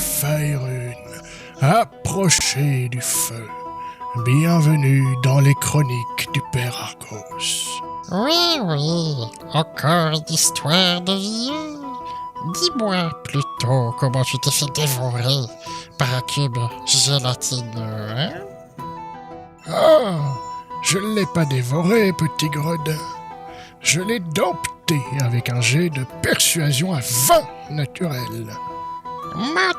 Faerun, approchez du feu. Bienvenue dans les chroniques du Père Argos. Oui, encore une histoire de vieux. Dis-moi plutôt comment tu t'es fait dévorer par un cube gélatineux, hein? Ah, je ne l'ai pas dévoré, petit gredin. Je l'ai dompté avec un jet de persuasion à 20 naturel. Menteur!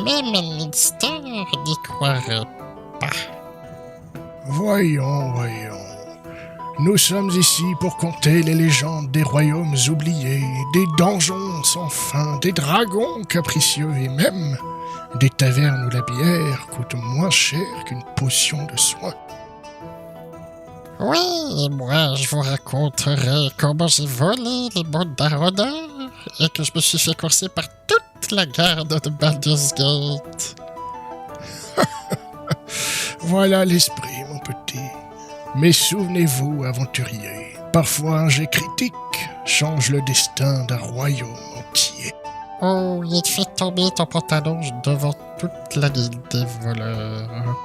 Même un ministère n'y croirait pas. Voyons. Nous sommes ici pour conter les légendes des royaumes oubliés, des donjons sans fin, des dragons capricieux et même des tavernes où la bière coûte moins cher qu'une potion de soin. Oui, et moi je vous raconterai comment j'ai volé les bouts d'Arodeur et que je me suis fait courser par toute la garde de Baldur's Gate. Voilà l'esprit, mon petit. Mais souvenez-vous, aventurier, parfois un jet critique change le destin d'un royaume entier. Oh, il te fait tomber ton pantalon devant toute la guilde des voleurs.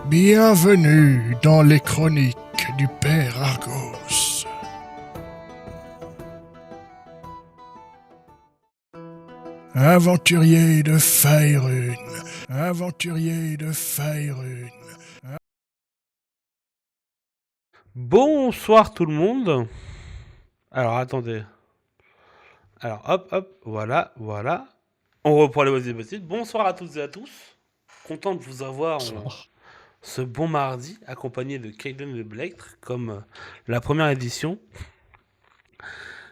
Bienvenue dans les chroniques du Père Argos. Aventurier de Faerun. Bonsoir tout le monde. Alors attendez. Alors hop, voilà. On reprend les voix des petites. Bonsoir à toutes et à tous. Content de vous avoir ce bon mardi, accompagné de Kaiden de Blectre, comme la première édition.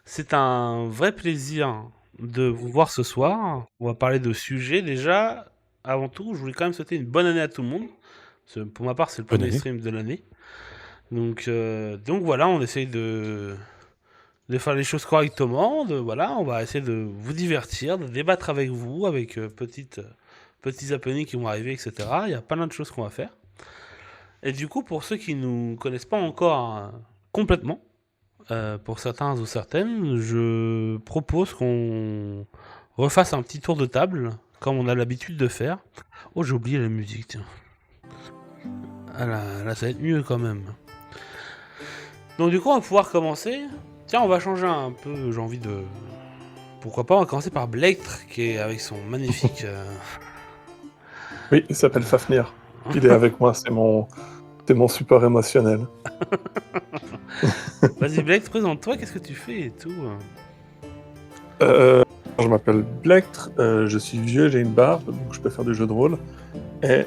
C'est un vrai plaisir de vous voir ce soir. On va parler de sujets. Déjà, avant tout, je voulais quand même souhaiter une bonne année à tout le monde. Pour ma part, c'est le premier stream de l'année. Donc voilà, on essaye de faire les choses correctement. On va essayer de vous divertir, de débattre avec vous, avec petits happenings qui vont arriver, etc. Il y a plein de choses qu'on va faire. Et du coup, pour ceux qui ne nous connaissent pas encore complètement, pour certains ou certaines, je propose qu'on refasse un petit tour de table, comme on a l'habitude de faire. Oh, j'ai oublié la musique, tiens. Ah là, ça va être mieux quand même. Donc du coup, on va pouvoir commencer. Tiens, on va changer un peu, j'ai envie de... Pourquoi pas, on va commencer par Blectre, qui est avec son magnifique... Oui, il s'appelle Fafnir. Il est avec moi, c'est mon support émotionnel. Vas-y Blectre, présente-toi, qu'est-ce que tu fais et tout. Je m'appelle Blectre, je suis vieux, j'ai une barbe, donc je peux faire du jeu de rôle. Et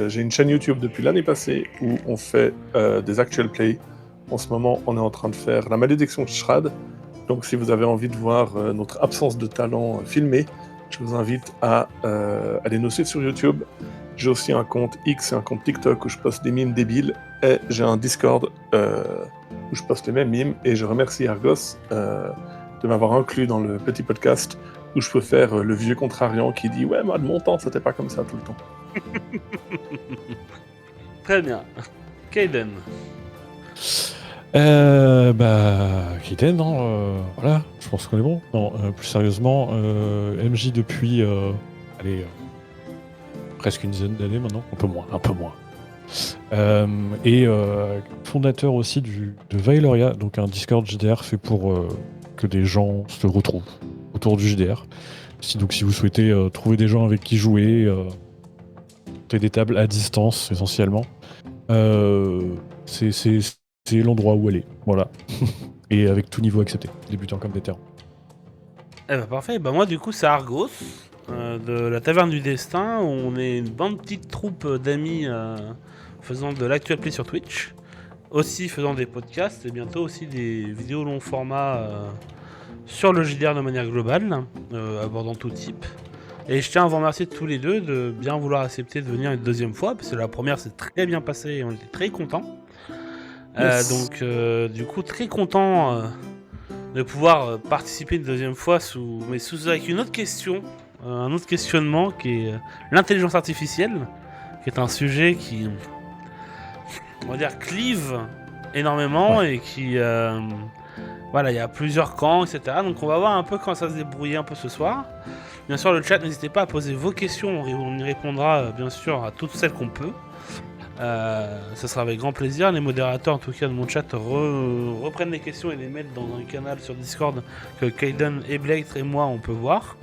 j'ai une chaîne YouTube depuis l'année passée où on fait des actual plays. En ce moment, on est en train de faire La Malédiction de Shrad. Donc si vous avez envie de voir notre absence de talent filmé, je vous invite à aller nous suivre sur YouTube. J'ai aussi un compte X et un compte TikTok où je poste des mimes débiles. Et j'ai un Discord où je poste les mêmes mimes. Et je remercie Argos de m'avoir inclus dans le petit podcast où je peux faire le vieux contrariant qui dit « Ouais, moi, de mon temps, c'était pas comme ça tout le temps. » Très bien. Kaiden. Kaiden, voilà, je pense qu'on est bon. Non, plus sérieusement, MJ depuis, presque une dizaine d'années maintenant, un peu moins. Et fondateur aussi de Vailoria, donc un Discord JDR fait pour que des gens se retrouvent autour du JDR. Donc si vous souhaitez trouver des gens avec qui jouer, des tables à distance essentiellement, c'est l'endroit où aller, voilà. Et avec tout niveau accepté, débutants comme vétérans. Eh ben parfait, moi du coup c'est Argos, de la Taverne du Destin, où on est une petite troupe d'amis faisant de l'actual play sur Twitch, aussi faisant des podcasts et bientôt aussi des vidéos long format sur le JDR de manière globale, abordant tout type. Et je tiens à vous remercier tous les deux de bien vouloir accepter de venir une deuxième fois, parce que la première s'est très bien passée et on était très contents. Yes. Du coup très content de pouvoir participer une deuxième fois avec une autre question, un autre questionnement qui est l'intelligence artificielle, qui est un sujet qui, on va dire, clive énormément et qui, il y a plusieurs camps, etc. Donc on va voir un peu comment ça se débrouiller un peu ce soir. Bien sûr, le chat, n'hésitez pas à poser vos questions, on y répondra bien sûr à toutes celles qu'on peut. Ça sera avec grand plaisir. Les modérateurs, en tout cas de mon chat, reprennent les questions et les mettent dans un canal sur Discord que Kaiden et Blake et moi on peut voir.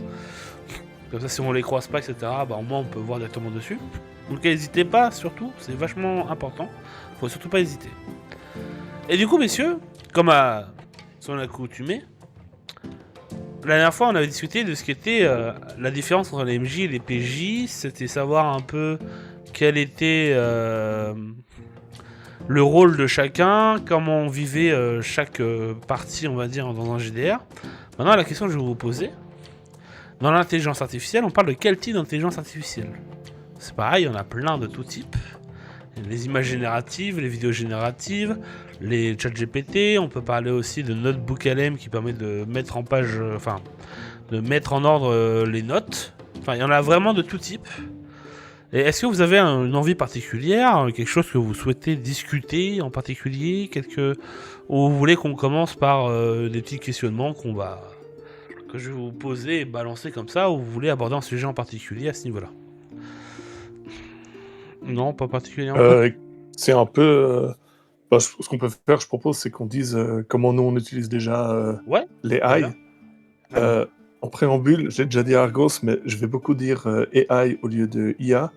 Comme ça, si on les croise pas, etc., bah au moins on peut voir directement dessus. Donc n'hésitez pas, surtout, c'est vachement important. Faut surtout pas hésiter. Et du coup, messieurs, comme à son accoutumé, la dernière fois on avait discuté de ce qu'était la différence entre les MJ et les PJ. C'était savoir un peu quel était le rôle de chacun, comment on vivait chaque partie, on va dire, dans un GDR. Maintenant, la question que je vais vous poser, dans l'intelligence artificielle, on parle de quel type d'intelligence artificielle? C'est pareil, il y en a plein de tout type. Les images génératives, les vidéos génératives, les chats GPT, on peut parler aussi de NotebookLM qui permet de mettre en page, de mettre en ordre les notes. Enfin, il y en a vraiment de tout type. Et est-ce que vous avez une envie particulière, quelque chose que vous souhaitez discuter en particulier, ou vous voulez qu'on commence par des petits questionnements que je vais vous poser et balancer comme ça, ou vous voulez aborder un sujet en particulier à ce niveau-là? Non, pas particulièrement. C'est un peu... ce qu'on peut faire, je propose, c'est qu'on dise comment nous on utilise déjà les AI. Voilà. En préambule, j'ai déjà dit Argos, mais je vais beaucoup dire AI au lieu de IA.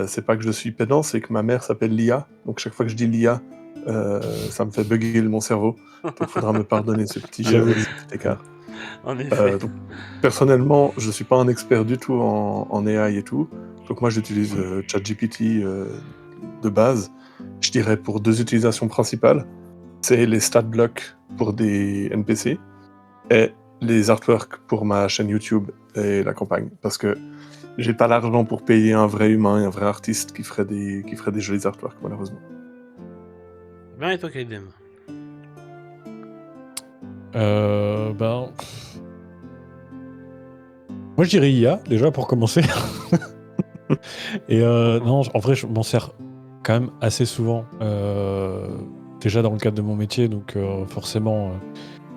C'est pas que je suis pédant, c'est que ma mère s'appelle Lia. Donc chaque fois que je dis Lia, ça me fait bugger mon cerveau. Donc il faudra me pardonner ce petit écart. En effet. Donc, personnellement, je suis pas un expert du tout en AI et tout. Donc moi j'utilise ChatGPT de base. Je dirais pour deux utilisations principales. C'est les stat blocks pour des NPC et les artworks pour ma chaîne YouTube et la campagne. Parce que j'ai pas l'argent pour payer un vrai humain, un vrai artiste qui ferait des jolis artworks, malheureusement. Bien, et toi, Kaiden? Moi je dirais IA, déjà pour commencer. Et non, en vrai, je m'en sers quand même assez souvent. Déjà dans le cadre de mon métier, donc forcément,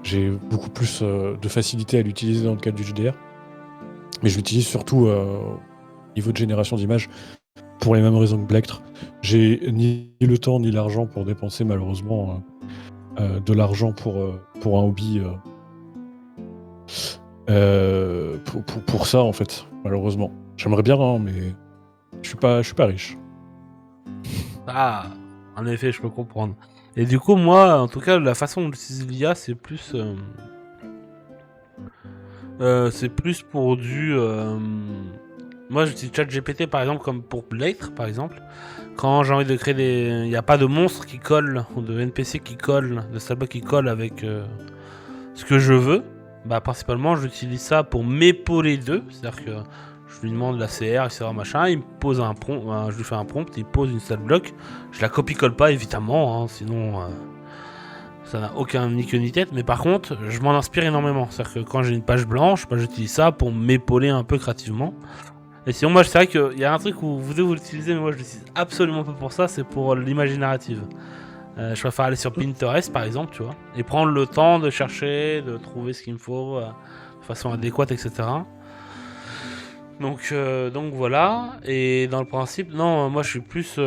j'ai beaucoup plus de facilité à l'utiliser dans le cadre du GDR. Mais je l'utilise surtout au niveau de génération d'images pour les mêmes raisons que Blectre. J'ai ni le temps ni l'argent pour dépenser malheureusement de l'argent pour un hobby pour ça en fait, malheureusement. J'aimerais bien, hein, mais je suis pas riche. Ah, en effet, je peux comprendre. Et du coup, moi, en tout cas, la façon dont j'utilise l'IA, c'est plus pour du... Moi, j'utilise ChatGPT, par exemple, comme pour Blade, par exemple. Quand j'ai envie de créer des... Il n'y a pas de monstres qui collent, ou de NPC qui collent, de stablock qui collent avec ce que je veux. Bah, principalement, j'utilise ça pour m'épauler d'eux. C'est-à-dire que je lui demande la CR, etc. machin, il me pose un prompt, je lui fais un prompt, il pose une stat-block. Je la copie-colle pas, évidemment, hein, sinon ça n'a aucun ni queue ni tête. Mais par contre, je m'en inspire énormément. C'est-à-dire que quand j'ai une page blanche, bah, j'utilise ça pour m'épauler un peu créativement. Et sinon, moi, c'est vrai qu'il y a un truc où vous devez l'utiliser, mais moi, je l'utilise absolument pas pour ça, c'est pour l'image narrative. Je préfère aller sur Pinterest, par exemple, tu vois, et prendre le temps de chercher, de trouver ce qu'il me faut de façon adéquate, etc. Donc voilà. Et dans le principe, non, moi, je suis plus,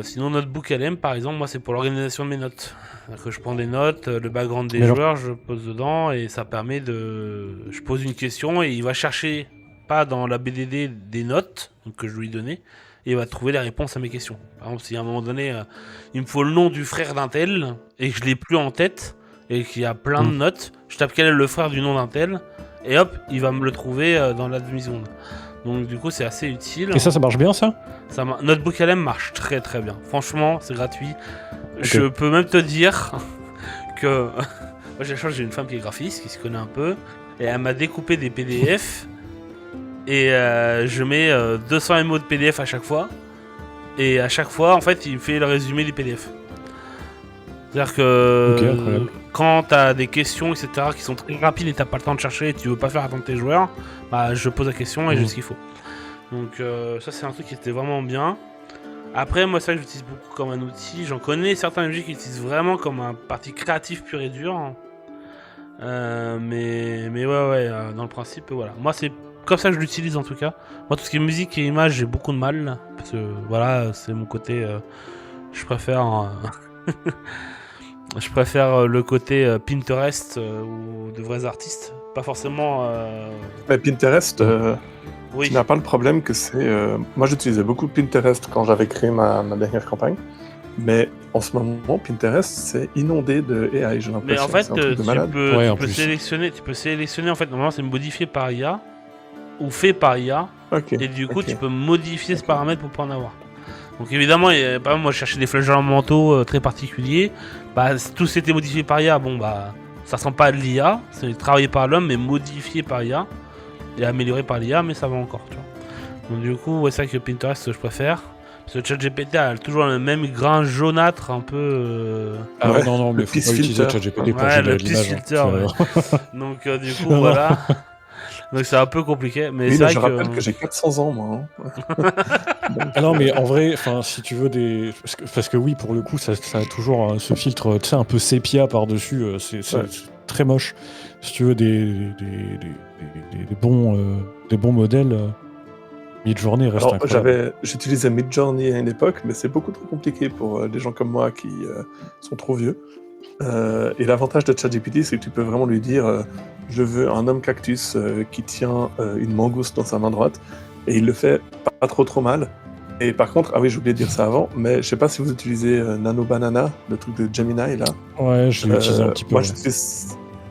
sinon, NotebookLM, par exemple, moi, c'est pour l'organisation de mes notes. C'est-à-dire que je prends des notes, le background des joueurs, je pose dedans, et ça permet de... Je pose une question, et il va chercher... pas dans la BDD des notes que je lui donnais, et il va trouver les réponses à mes questions. Par exemple, si à un moment donné, il me faut le nom du frère d'un tel, et que je l'ai plus en tête, et qu'il y a plein de notes, je tape quel est le frère du nom d'un tel, et hop, il va me le trouver dans la demi-seconde. Donc du coup, c'est assez utile. Et ça marche bien, ça NotebookLM marche très très bien. Franchement, c'est gratuit. Okay. Je peux même te dire que... Moi, j'ai une femme qui est graphiste, qui se connaît un peu, et elle m'a découpé des PDF... Et je mets 200 MO de PDF à chaque fois. Et à chaque fois, en fait, il me fait le résumé du PDF. C'est-à-dire que quand t'as des questions, etc., qui sont très rapides et t'as pas le temps de chercher et tu veux pas faire attendre tes joueurs, bah je pose la question et j'ai ce qu'il faut. Donc ça, c'est un truc qui était vraiment bien. Après, moi, c'est vrai que j'utilise beaucoup comme un outil. J'en connais certains MJ qui utilisent vraiment comme un parti créatif pur et dur. Mais ouais, dans le principe, voilà. Moi, c'est comme ça que je l'utilise en tout cas. Moi, tout ce qui est musique et image, j'ai beaucoup de mal là, parce que voilà, c'est mon côté. Je préfère. Je préfère le côté Pinterest ou de vrais artistes. Pas forcément. Mais Pinterest, Oui. tu n'as pas le problème que c'est... Moi, j'utilisais beaucoup Pinterest quand j'avais créé ma dernière campagne. Mais en ce moment, Pinterest, c'est inondé de AI, j'ai l'impression. Mais en fait, C'est un truc de malade. Ouais, en tu peux plus. sélectionner. En fait, normalement, c'est modifié par IA ou fait par IA. Ok. Et du coup, ok. tu peux modifier ce paramètre pour pas en avoir. Donc évidemment, par exemple, moi je cherchais des flagellants mentaux très particuliers. Bah, tout c'était modifié par IA. Bon, bah, ça sent pas de l'IA. C'est travaillé par l'homme, mais modifié par IA. Et amélioré par l'IA, mais ça va encore, tu vois. Donc du coup, ouais, c'est vrai que Pinterest, je préfère. Parce que ChatGPT a toujours le même grain jaunâtre, un peu... Ah ouais, Ouais, non, mais le faut peace pas utiliser filter. ChatGPT pour Ouais, générer le de peace l'image. filter, hein. Donc du coup, Non, non. voilà. Donc c'est un peu compliqué. Mais Oui, c'est mais vrai je que... rappelle que j'ai 400 ans, moi. hein. Donc, Ah non, mais en vrai, si tu veux des. Parce que oui, pour le coup, ça a toujours ce filtre, tu sais, un peu sépia par-dessus. C'est Ouais. très moche. Si tu veux des bons modèles, Midjourney reste Alors, incroyable. j'utilisais Midjourney à une époque, mais c'est beaucoup trop compliqué pour des gens comme moi qui sont trop vieux. Et l'avantage de ChatGPT, c'est que tu peux vraiment lui dire je veux un homme cactus qui tient une mangouste dans sa main droite, et il le fait pas trop mal. Et par contre, ah oui, j'ai oublié de dire ça avant, mais je sais pas si vous utilisez Nano Banana, le truc de Gemini là. Ouais, je l'ai utilisé un petit peu. Moi,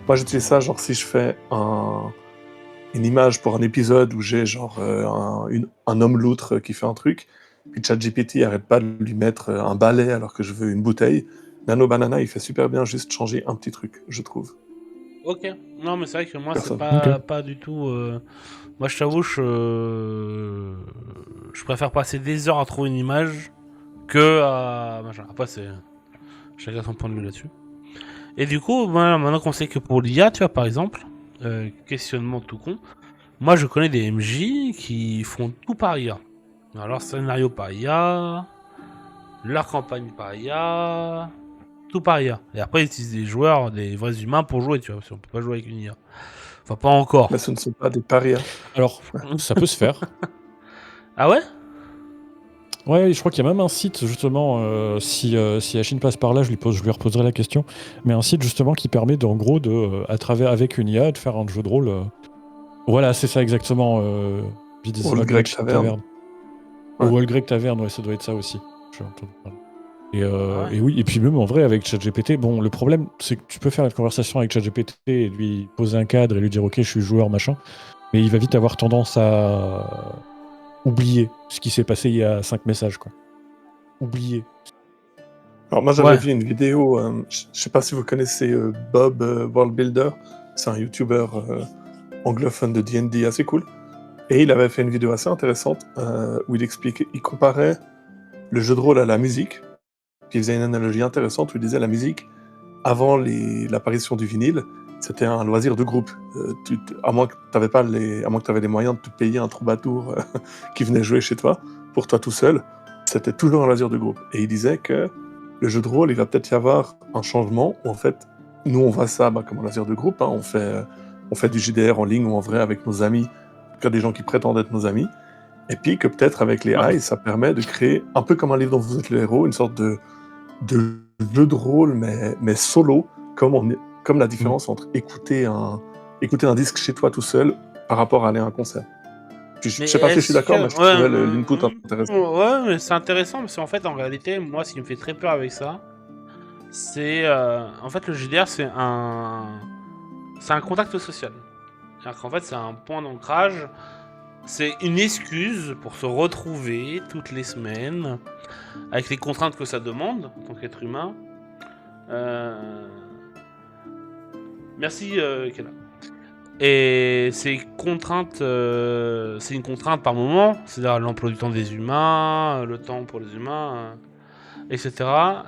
Ouais. j'utilise ça genre si je fais une image pour un épisode où j'ai genre un homme loutre qui fait un truc, puis ChatGPT arrête pas de lui mettre un balai alors que je veux une bouteille. Nano Banana, il fait super bien juste changer un petit truc, je trouve. Ok. Non, mais c'est vrai que moi, c'est Personne. pas du tout... Moi, je t'avoue, je préfère passer des heures à trouver une image que à... Machin. Après, c'est... Chacun son point de vue là-dessus. Et du coup, voilà, maintenant qu'on sait que pour l'IA, tu vois, par exemple, questionnement tout con, moi, je connais des MJ qui font tout par IA. Alors, scénario par IA, leur campagne par IA, tout par IA. Et après, ils utilisent des joueurs, des vrais humains pour jouer, tu vois, parce qu'on peut pas jouer avec une IA. Enfin, pas encore. Mais ce ne sont pas des parias. Alors, ça peut se faire. Ah ouais? Ouais, je crois qu'il y a même un site, justement, si Achille passe par là, je lui reposerai la question, mais un site, justement, qui permet, en gros, avec une IA, de faire un jeu de rôle. Voilà, c'est ça exactement. Old Greg Taverne. Ou Ouais. Old Greg Taverne, ouais, ça doit être ça aussi. J'ai entendu parler. Ah ouais. Et oui, et puis même en vrai, avec ChatGPT, bon, le problème, c'est que tu peux faire une conversation avec ChatGPT et lui poser un cadre et lui dire, ok, je suis joueur, machin, mais il va vite avoir tendance à oublier ce qui s'est passé il y a 5 messages, quoi. Oublier. Alors moi j'avais Ouais. vu une vidéo, je sais pas si vous connaissez Bob Worldbuilder, c'est un YouTuber anglophone de D&D assez cool, et il avait fait une vidéo assez intéressante où il comparait le jeu de rôle à la musique, puis il faisait une analogie intéressante où il disait la musique, avant l'apparition du vinyle, c'était un loisir de groupe. À moins que tu avais les moyens de te payer un troubadour qui venait jouer chez toi, pour toi tout seul, c'était toujours un loisir de groupe. Et il disait que le jeu de rôle, il va peut-être y avoir un changement où en fait, nous on voit ça comme un loisir de groupe, hein, on fait du JDR en ligne ou en vrai avec nos amis, en tout cas des gens qui prétendent être nos amis, et puis que peut-être avec les AI, ça permet de créer, un peu comme un livre dont vous êtes le héros, une sorte de jeu de rôle mais solo, comme la différence entre écouter un disque chez toi tout seul par rapport à aller à un concert. Puis, je sais pas si je suis d'accord, mais je trouvais l'input intéressant. Ouais, mais c'est intéressant parce qu'en fait, en réalité, moi, ce qui me fait très peur avec ça, c'est en fait le JDR, c'est un contact social. C'est-à-dire qu'en fait, c'est un point d'ancrage. C'est une excuse pour se retrouver toutes les semaines avec les contraintes que ça demande en tant qu'être humain. Merci, Kena. Et c'est une contrainte par moment, c'est-à-dire l'emploi du temps des humains, le temps pour les humains, etc.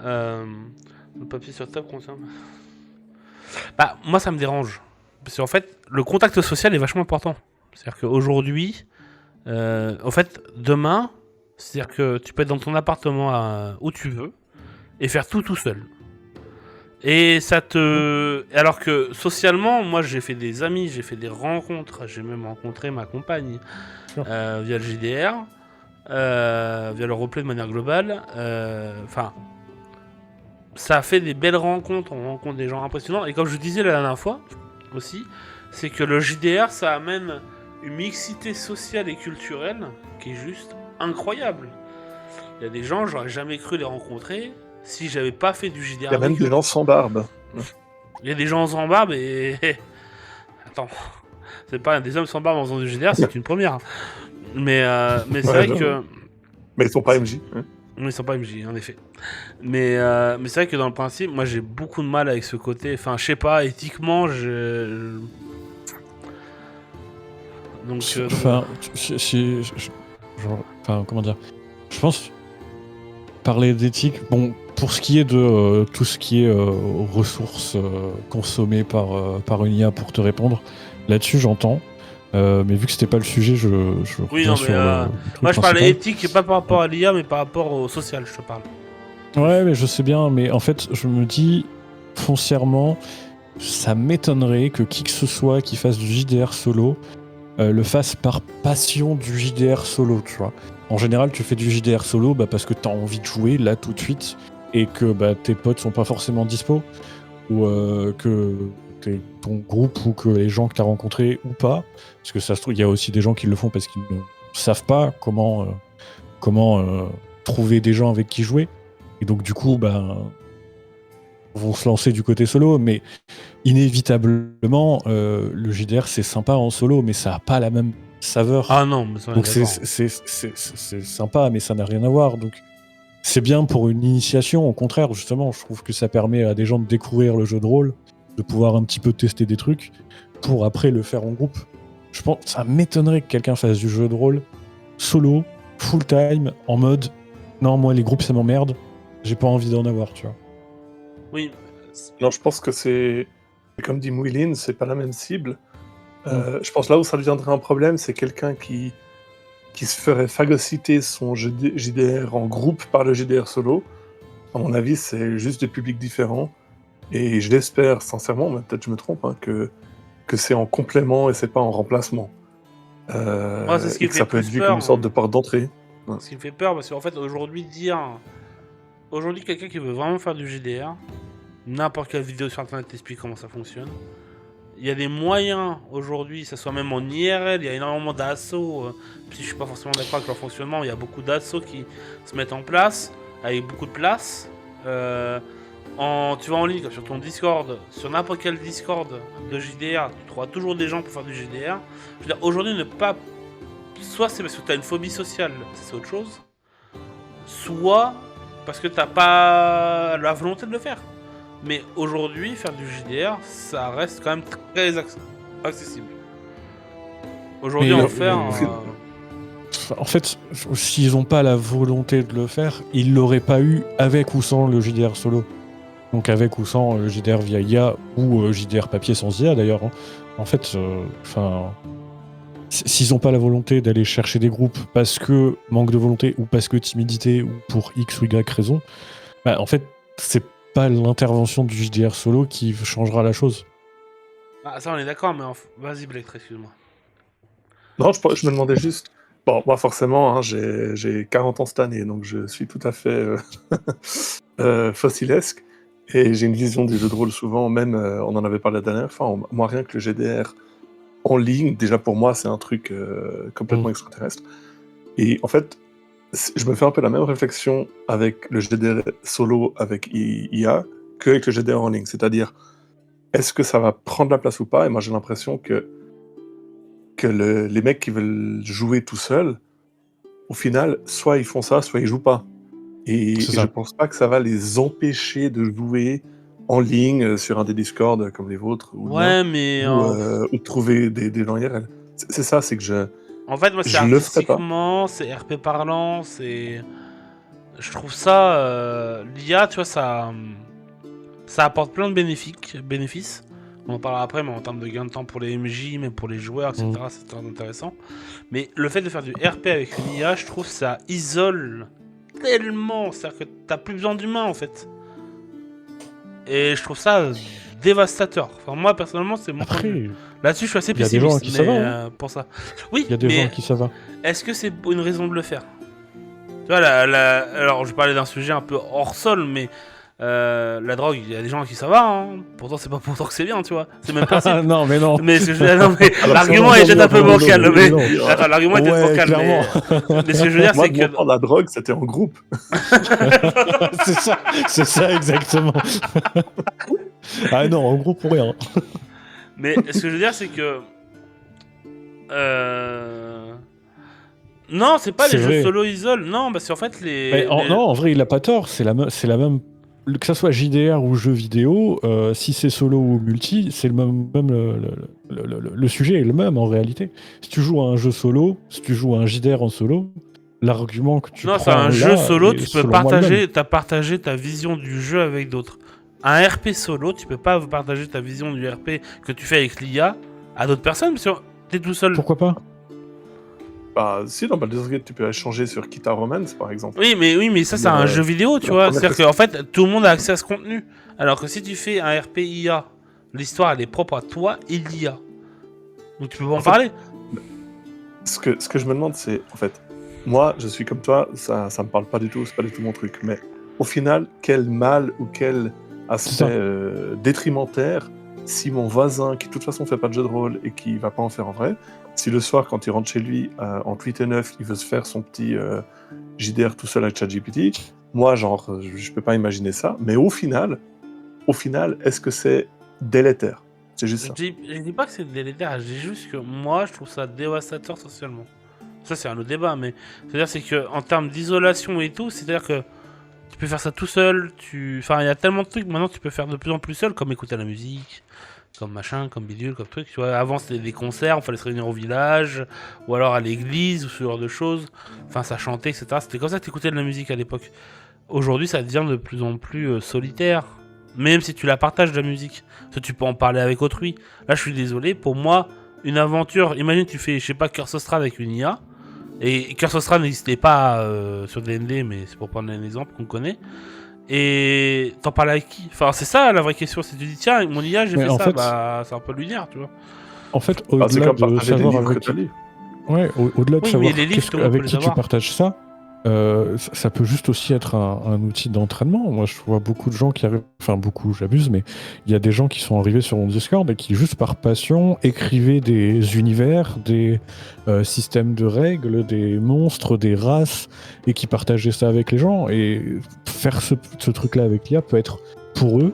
Le papier sur table concerne. Bah, moi, ça me dérange. Parce qu'en fait, le contact social est vachement important. C'est-à-dire qu'aujourd'hui, en fait, demain, c'est-à-dire que tu peux être dans ton appartement où tu veux et faire tout seul. Et ça te... Alors que socialement, moi j'ai fait des amis, j'ai fait des rencontres, j'ai même rencontré ma compagne Sure. via le JDR, via le replay de manière globale. Enfin, ça a fait des belles rencontres, on rencontre des gens impressionnants. Et comme je disais la dernière fois aussi, c'est que le JDR, ça amène une mixité sociale et culturelle qui est juste incroyable. Il y a des gens, j'aurais jamais cru les rencontrer si j'avais pas fait du JDR. Il y a même avec eux. des gens sans barbe. Il y a des gens sans barbe et... Attends, c'est pas des hommes sans barbe en faisant du JDR, c'est une première. Mais c'est vrai que... Mais ils sont pas MJ. Hein. Ils sont pas MJ, en effet. Mais c'est vrai que dans le principe, moi j'ai beaucoup de mal avec ce côté. Enfin, je sais pas, éthiquement, Donc, Enfin, comment dire? Je pense parler d'éthique. Bon, pour ce qui est de tout ce qui est ressources consommées par une IA pour te répondre, là-dessus j'entends. Mais vu que c'était pas le sujet, je Oui, reviens non, sur mais le truc moi je parlais principal. éthique et pas par rapport à l'IA, mais par rapport au social, je te parle. Ouais, mais je sais bien, mais en fait, je me dis foncièrement, ça m'étonnerait que qui que ce soit qui fasse du JDR solo le fasse par passion du JDR solo, tu vois. En général, tu fais du JDR solo parce que t'as envie de jouer là tout de suite et que tes potes sont pas forcément dispo ou que ton groupe ou que les gens que t'as rencontrés ou pas, parce que ça se trouve, il y a aussi des gens qui le font parce qu'ils ne savent pas comment trouver des gens avec qui jouer. Et donc, du coup, vont se lancer du côté solo, mais inévitablement, le JDR, c'est sympa en solo, mais ça n'a pas la même saveur. Ah non, mais ça Donc, c'est sympa, mais ça n'a rien à voir. Donc, c'est bien pour une initiation. Au contraire, justement, je trouve que ça permet à des gens de découvrir le jeu de rôle, de pouvoir un petit peu tester des trucs, pour après le faire en groupe. Je pense, ça m'étonnerait que quelqu'un fasse du jeu de rôle solo, full time, en mode non, moi les groupes ça m'emmerde, j'ai pas envie d'en avoir, tu vois. Oui. Non, je pense que c'est... Comme dit Mouiline, c'est pas la même cible. Je pense là où ça deviendrait un problème, c'est quelqu'un qui se ferait phagocyter son JDR en groupe par le JDR solo. À mon avis, c'est juste des publics différents. Et je l'espère sincèrement, mais peut-être je me trompe, hein, que c'est en complément et c'est pas en remplacement. Moi, c'est ce qui et me que fait ça peut être plus vu peur. comme une sorte de porte d'entrée. Ce qui me fait peur, parce qu'en fait, aujourd'hui, quelqu'un qui veut vraiment faire du JDR, n'importe quelle vidéo sur internet t'explique comment ça fonctionne. Il y a des moyens aujourd'hui, ça soit même en IRL, il y a énormément d'assauts. Si je suis pas forcément d'accord avec leur fonctionnement, il y a beaucoup d'assauts qui se mettent en place, avec beaucoup de place. Tu vas en ligne, comme sur ton Discord, sur n'importe quel Discord de JDR, tu trouveras toujours des gens pour faire du JDR. Je veux dire, aujourd'hui, ne pas. Soit c'est parce que tu as une phobie sociale, c'est autre chose. Soit parce que t'as pas la volonté de le faire. Mais aujourd'hui, faire du JDR, ça reste quand même très accessible. Aujourd'hui, Mais en faire... En fait, s'ils n'ont pas la volonté de le faire, ils l'auraient pas eu avec ou sans le JDR solo. Donc avec ou sans le JDR via IA ou JDR papier sans IA d'ailleurs. Hein. En fait, s'ils n'ont pas la volonté d'aller chercher des groupes parce que manque de volonté ou parce que timidité ou pour X ou Y raison, en fait, c'est pas l'intervention du JDR solo qui changera la chose. Ah, ça, on est d'accord, mais vas-y, Blake, excuse-moi. Non, je me demandais juste... Bon, moi, forcément, hein, j'ai 40 ans cette année, donc je suis tout à fait fossilesque. Et j'ai une vision du jeu de rôle souvent, même, on en avait parlé la dernière fois, moi, rien que le GDR en ligne, déjà pour moi, c'est un truc complètement extraterrestre. Et en fait, je me fais un peu la même réflexion avec le GDR solo avec IA qu'avec le GDR en ligne. C'est-à-dire, est-ce que ça va prendre la place ou pas? Et moi, j'ai l'impression que les mecs qui veulent jouer tout seuls, au final, soit ils font ça, soit ils jouent pas. Et je pense pas que ça va les empêcher de jouer en ligne sur un des Discord comme les vôtres ou de trouver des gens IRL. C'est ça, c'est que je... En fait, moi, c'est artistiquement, c'est RP parlant, c'est... Je trouve ça... L'IA, tu vois, ça apporte plein de bénéfices. On en parlera après, mais en termes de gain de temps pour les MJ, mais pour les joueurs, etc., c'est très intéressant. Mais le fait de faire du RP avec une IA, je trouve ça isole tellement. C'est-à-dire que t'as plus besoin d'humain, en fait. Et je trouve ça dévastateur. Enfin, moi, personnellement, c'est mon point de vue. Après, Là-dessus, je suis assez il y a des pessimiste gens à qui ça va, hein. pour ça. Oui, il y a des mais gens à qui ça va. est-ce que c'est une raison de le faire? Tu vois, alors je parlais d'un sujet un peu hors sol, mais la drogue, il y a des gens à qui ça va, hein. Pourtant, c'est pas pourtant que c'est bien, tu vois. C'est même pas Ah non, mais non. Mais, non, mais Alors, l'argument c'est est peut-être un peu non, bancal. non, Mais... non. Attends, l'argument est peut-être Ouais, bancal. Mais ce que je veux dire, Moi, c'est de mon que. temps, la drogue, c'était en groupe. c'est ça exactement. Ah non, en gros pour rien. Mais ce que je veux dire, c'est que. Non, c'est pas C'est les vrai. jeux solo isol. Non, parce qu'en fait, Non, en vrai, il a pas tort. C'est la même. Que ça soit JDR ou jeu vidéo, si c'est solo ou multi, c'est le sujet est le même en réalité. Si tu joues à un jeu solo, si tu joues à un JDR en solo, l'argument que tu Non, prends c'est un là jeu solo, est tu peux selon moi le même. partager ta vision du jeu avec d'autres. Un RP solo, tu peux pas partager ta vision du RP que tu fais avec l'IA à d'autres personnes, parce que t'es tout seul. Pourquoi pas? Bah, si, dans Baldur's Gate, tu peux échanger sur Kita Romance, par exemple. Oui, mais ça, c'est Mais, un jeu vidéo, tu la vois. première C'est-à-dire qu'en fait, tout le monde a accès à ce contenu. Alors que si tu fais un RP IA, l'histoire, elle est propre à toi et l'IA. Donc tu peux pas en En fait, parler. Ce que je me demande, c'est, en fait, moi, je suis comme toi, ça me parle pas du tout, c'est pas du tout mon truc. Mais au final, quel mal ou quel C'est ça. aspect détrimentaire si mon voisin, qui de toute façon fait pas de jeu de rôle et qui va pas en faire en vrai, si le soir, quand il rentre chez lui, en 8 et 9, il veut se faire son petit JDR tout seul avec ChatGPT, moi, genre, je peux pas imaginer ça. Mais au final, est-ce que c'est délétère? C'est juste ça. Je dis pas que c'est délétère, je dis juste que moi, je trouve ça dévastateur socialement. Ça, c'est un autre débat, mais c'est-à-dire c'est que en termes d'isolation et tout, c'est-à-dire que tu peux faire ça tout seul, enfin, il y a tellement de trucs maintenant tu peux faire de plus en plus seul, comme écouter la musique, comme machin, comme bidule, comme truc. Tu vois, avant c'était des concerts, on fallait se réunir au village, ou alors à l'église, ou ce genre de choses. Enfin, ça chantait, etc. C'était comme ça que tu écoutais de la musique à l'époque. Aujourd'hui, ça devient de plus en plus solitaire. Même si tu la partages de la musique, parce que tu peux en parler avec autrui. Là, je suis désolé, pour moi, une aventure. Imagine, tu fais, je sais pas, Curse of Strahd avec une IA. Et Curse of Strahd n'existait pas sur D&D, mais c'est pour prendre un exemple qu'on connaît. Et t'en parles avec qui? Enfin, c'est ça la vraie question. C'est tu dis, tiens, mon IA, j'ai Mais fait en ça, fait- bah, c'est un peu lunaire, tu vois. En fait, Bah, c'est au-delà comme de partager des savoir livres avec que tu as lus. Ouais, au-delà de Oui, savoir mais les livres, tout le monde avec peut qui les tu avoir. partages ça, ça peut juste aussi être un outil d'entraînement. Moi, je vois beaucoup de gens qui arrivent, enfin beaucoup, j'abuse, mais il y a des gens qui sont arrivés sur mon Discord et qui, juste par passion, écrivaient des univers, des systèmes de règles, des monstres, des races, et qui partageaient ça avec les gens. Et faire ce truc-là avec l'IA peut être, pour eux,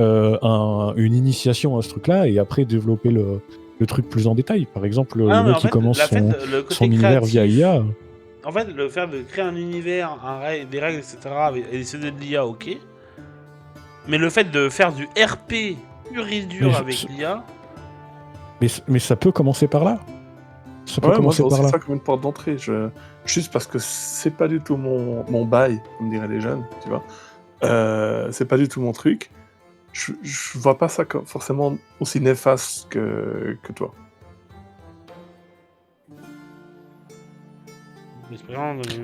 une initiation à ce truc-là, et après développer le truc plus en détail. Par exemple, Ah, le mais mec en qui fait, commence le côté son univers via créatif, IA. En fait, le fait de créer un univers, des règles, etc., et d'essayer de l'IA, ok. Mais le fait de faire du RP pur et dur Mais avec l'IA, Mais ça peut commencer par là. Ça peut Ouais, moi, commencer je par vois là. ça comme une porte d'entrée. Juste parce que c'est pas du tout mon bail, comme diraient les jeunes, tu vois. C'est pas du tout mon truc. Je vois pas ça comme forcément aussi néfaste que toi.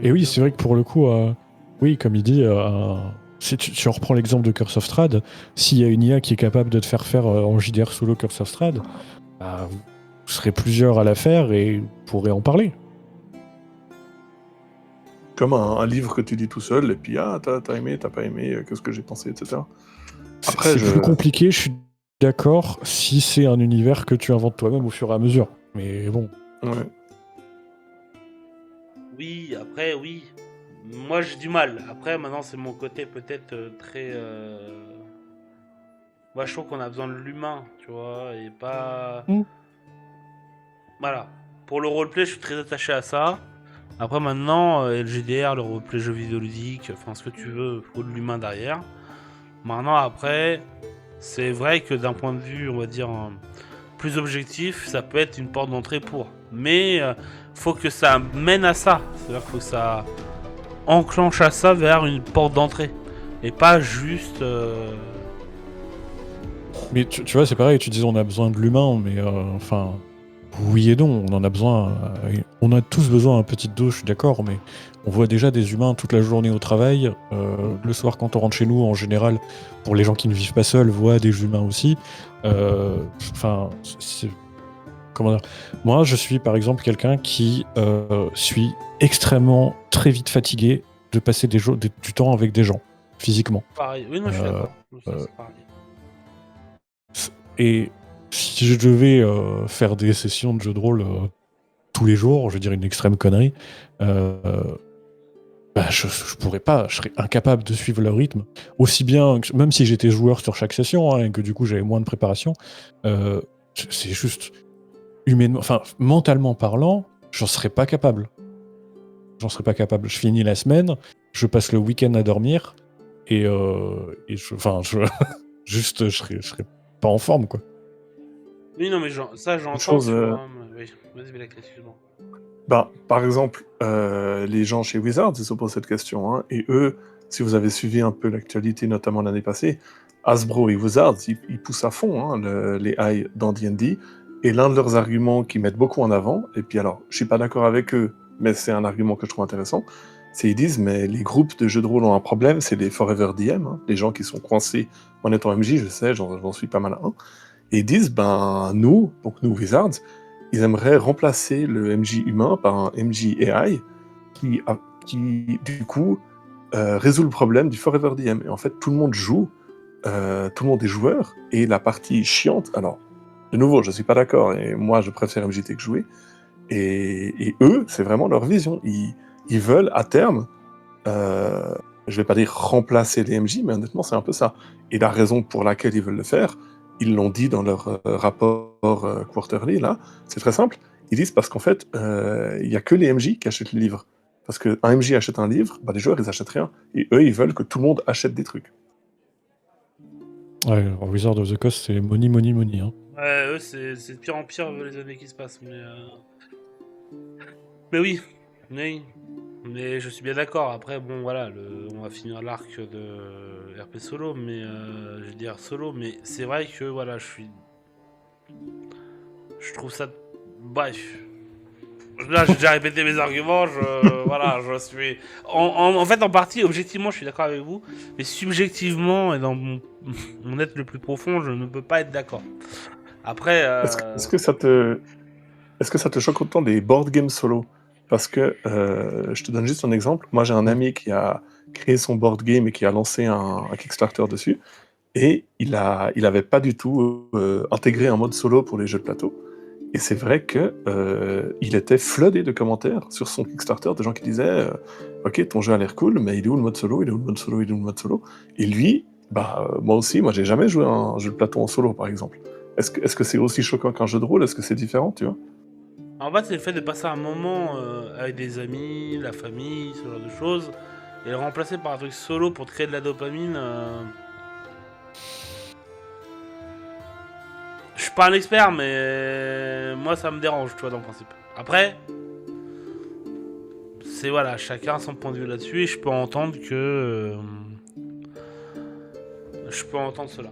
Et oui, c'est vrai que pour le coup, oui, comme il dit, si tu reprends l'exemple de Curse of Strahd, s'il y a une IA qui est capable de te faire faire en JDR solo Curse of Strahd, bah, vous serez plusieurs à la faire et vous pourrez en parler. Comme un livre que tu lis tout seul, et puis t'as aimé, t'as pas aimé, qu'est-ce que j'ai pensé, etc. Après, C'est plus compliqué, je suis d'accord, si c'est un univers que tu inventes toi-même au fur et à mesure. Mais bon. Ouais. oui, après, oui. Moi, j'ai du mal. Après, maintenant, c'est mon côté peut-être très... Moi, je trouve qu'on a besoin de l'humain, tu vois, et pas... Voilà. Pour le roleplay, je suis très attaché à ça. Après, maintenant, le GDR, le roleplay jeu vidéo ludique, enfin, ce que tu veux, il faut de l'humain derrière. Maintenant, après, c'est vrai que d'un point de vue, on va dire, plus objectif, ça peut être une porte d'entrée pour. Mais faut que ça mène à ça. C'est-à-dire que ça enclenche à ça vers une porte d'entrée. Et pas juste... Mais tu vois, c'est pareil, tu disais on a besoin de l'humain, mais enfin... Oui et non, on en a besoin. On a tous besoin d'un petite dose, je suis d'accord, mais on voit déjà des humains toute la journée au travail. Le soir, quand on rentre chez nous, en général, pour les gens qui ne vivent pas seuls, voient des humains aussi. Enfin, comment dire. Moi, je suis par exemple quelqu'un qui suis extrêmement très vite fatigué de passer du temps avec des gens, physiquement. Pareil. Oui, non, je suis d'accord. Ça, c'est pareil. Et si je devais faire des sessions de jeux de rôle tous les jours, je veux dire une extrême connerie, je pourrais pas, je serais incapable de suivre leur rythme. Aussi bien, même si j'étais joueur sur chaque session, et que du coup j'avais moins de préparation, c'est juste humainement, enfin mentalement parlant, j'en serais pas capable. J'en serais pas capable. Je finis la semaine, je passe le week-end à dormir, et juste, je serais pas en forme, quoi. Oui, non, mais ça, j'entends. Chose, tu vois, mais oui. Vas-y, Black, excuse-moi. Par exemple, les gens chez Wizards ils se posent cette question. Hein, et eux, si vous avez suivi un peu l'actualité, notamment l'année passée, Hasbro et Wizards, ils poussent à fond les AI dans D&D. Et l'un de leurs arguments qu'ils mettent beaucoup en avant, et puis alors, je suis pas d'accord avec eux, mais c'est un argument que je trouve intéressant, c'est ils disent, mais les groupes de jeux de rôle ont un problème, c'est les Forever DM, les gens qui sont coincés en étant MJ, je sais, j'en suis pas mal un. Et ils disent, nous Wizards, ils aimeraient remplacer le MJ humain par un MJ AI qui du coup, résout le problème du Forever DM. Et en fait, tout le monde joue, tout le monde est joueur, et la partie chiante, alors, de nouveau, je suis pas d'accord, et moi, je préfère MJT que jouer, et eux, c'est vraiment leur vision. Ils veulent, à terme, je vais pas dire remplacer les MJ, mais honnêtement, c'est un peu ça. Et la raison pour laquelle ils veulent le faire, ils l'ont dit dans leur rapport quarterly, là, c'est très simple. Ils disent parce qu'en fait, il n'y a que les MJ qui achètent les livres. Parce qu'un MJ achète un livre, les joueurs, ils achètent rien. Et eux, ils veulent que tout le monde achète des trucs. Ouais, Wizard of the Coast, c'est money, money, money. Hein. Ouais, eux, c'est de pire en pire les années qui se passent. Mais oui. Mais je suis bien d'accord. Après, bon, voilà, on va finir l'arc de RP solo, mais je veux dire solo, mais c'est vrai que voilà, je trouve ça. Bref. Là, j'ai déjà répété mes arguments. Voilà, je suis. En fait, en partie, objectivement, je suis d'accord avec vous, mais subjectivement et dans mon être le plus profond, je ne peux pas être d'accord. Après. Est-ce que ça te choque autant des board games solo? Parce que, je te donne juste un exemple. Moi, j'ai un ami qui a créé son board game et qui a lancé un Kickstarter dessus. Et il avait pas du tout intégré un mode solo pour les jeux de plateau. Et c'est vrai que il était floodé de commentaires sur son Kickstarter, de gens qui disaient ok, ton jeu a l'air cool, mais il est où le mode solo? Il est où le mode solo? Il est où le mode solo? Et lui, moi aussi, j'ai jamais joué à un jeu de plateau en solo, par exemple. Est-ce que c'est aussi choquant qu'un jeu de rôle? Est-ce que c'est différent, tu vois? En fait, c'est le fait de passer un moment avec des amis, la famille, ce genre de choses, et le remplacer par un truc solo pour te créer de la dopamine. Je suis pas un expert, mais moi ça me dérange, tu vois, dans le principe. Après, c'est voilà, chacun a son point de vue là-dessus, et je peux entendre que. Je peux entendre cela.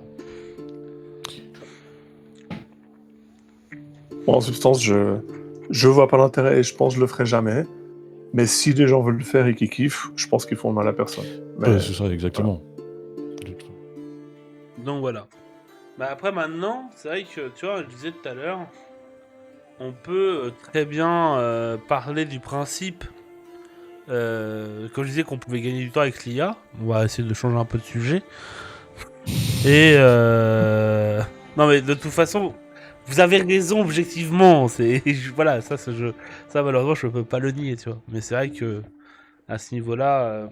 Bon, en substance, je vois pas l'intérêt et je pense que je le ferai jamais. Mais si les gens veulent le faire et qu'ils kiffent, je pense qu'ils font mal à personne. Mais, C'est ça, exactement. Donc voilà. Après maintenant, c'est vrai que tu vois, je disais tout à l'heure, on peut très bien parler du principe, comme je disais qu'on pouvait gagner du temps avec l'IA. On va essayer de changer un peu de sujet. Et non mais de toute façon, vous avez raison objectivement. Voilà, ça malheureusement je peux pas le nier, tu vois. Mais c'est vrai que à ce niveau-là,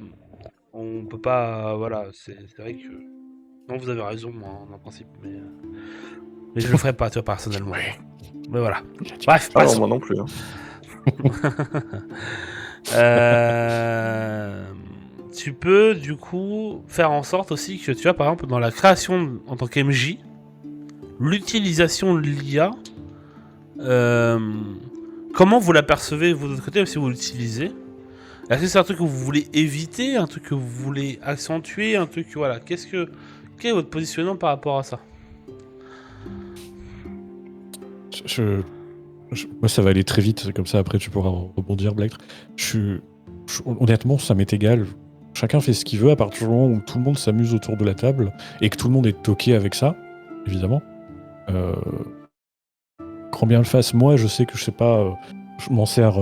on peut pas, voilà, c'est vrai que non, vous avez raison, moi, en principe, mais je le ferai pas, tu vois, personnellement. Mais voilà. Bref, ah non, moi non plus. Hein. Tu peux, du coup, faire en sorte aussi que, tu vois, par exemple, dans la création en tant qu'MJ, l'utilisation de l'IA, comment vous la percevez, vous, de votre côté, même si vous l'utilisez? Est-ce que c'est un truc que vous voulez éviter, un truc que vous voulez accentuer, un truc que, voilà, quel est votre positionnement par rapport à ça? Moi, ça va aller très vite, comme ça, après, tu pourras rebondir, Blake. Honnêtement, ça m'est égal. Chacun fait ce qu'il veut à partir du moment où tout le monde s'amuse autour de la table et que tout le monde est OK avec ça, évidemment. Quand bien le fasse, moi, je sais que je sais pas, je m'en sers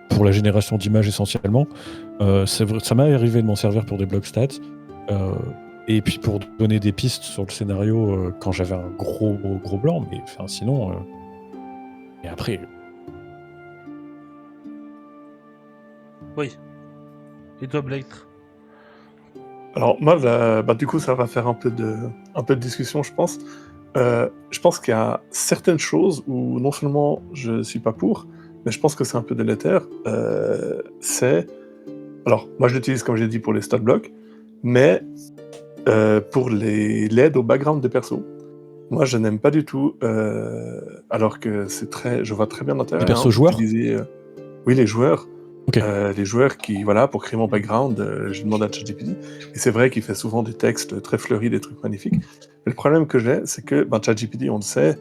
pour la génération d'images essentiellement. Ça m'est arrivé de m'en servir pour des blocs stats. Et puis pour donner des pistes sur le scénario quand j'avais un gros blanc, mais enfin sinon. Et après. Oui. Et toi, Blake? Alors moi, du coup, ça va faire un peu de discussion, je pense. Je pense qu'il y a certaines choses où non seulement je suis pas pour, mais je pense que c'est un peu délétère. Alors, moi je l'utilise comme j'ai dit pour les stat blocks, mais pour l'aide au background des persos, moi je n'aime pas du tout, alors que je vois très bien l'intérêt. Les persos joueurs oui, les joueurs. Ok. Les joueurs qui, voilà, pour créer mon background, je demande à ChatGPT. Et c'est vrai qu'il fait souvent des textes très fleuris, des trucs magnifiques. Mais le problème que j'ai, c'est que ChatGPT, on le sait,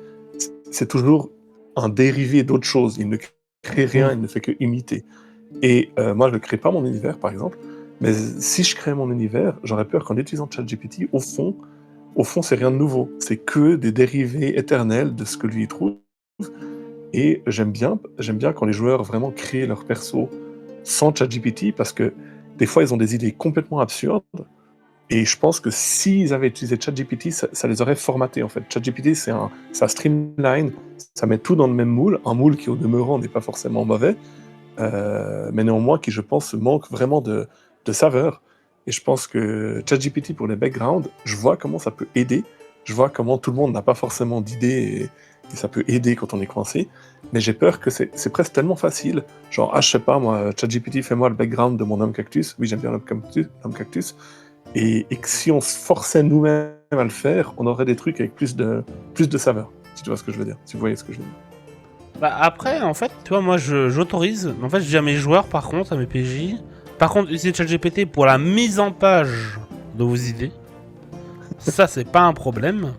c'est toujours un dérivé d'autre chose. Il ne crée rien, il ne fait que imiter. Et moi, je ne crée pas mon univers, par exemple. Mais si je crée mon univers, j'aurais peur qu'en utilisant ChatGPT, au fond, c'est rien de nouveau. C'est que des dérivés éternels de ce que lui trouve. Et j'aime bien quand les joueurs vraiment créent leur perso sans ChatGPT, parce que des fois, ils ont des idées complètement absurdes. Et je pense que s'ils avaient utilisé ChatGPT, ça les aurait formatés, en fait. ChatGPT, ça streamline, ça met tout dans le même moule, un moule qui, au demeurant, n'est pas forcément mauvais, mais néanmoins qui, je pense, manque vraiment de saveur. Et je pense que ChatGPT, pour les backgrounds, je vois comment ça peut aider. Je vois comment tout le monde n'a pas forcément d'idées et ça peut aider quand on est coincé. Mais j'ai peur que c'est presque tellement facile. Genre, je sais pas, moi, ChatGPT, fais-moi le background de mon homme cactus. Oui, j'aime bien l'homme cactus. Et que si on se forçait nous-mêmes à le faire, on aurait des trucs avec plus de saveur. Si tu vois ce que je veux dire. Si vous voyez ce que je veux dire. Bah après, en fait, tu vois, moi, j'autorise. En fait, je dis à mes joueurs, par contre, à mes PJ, par contre, utilisez ChatGPT pour la mise en page de vos idées. Ça, c'est pas un problème.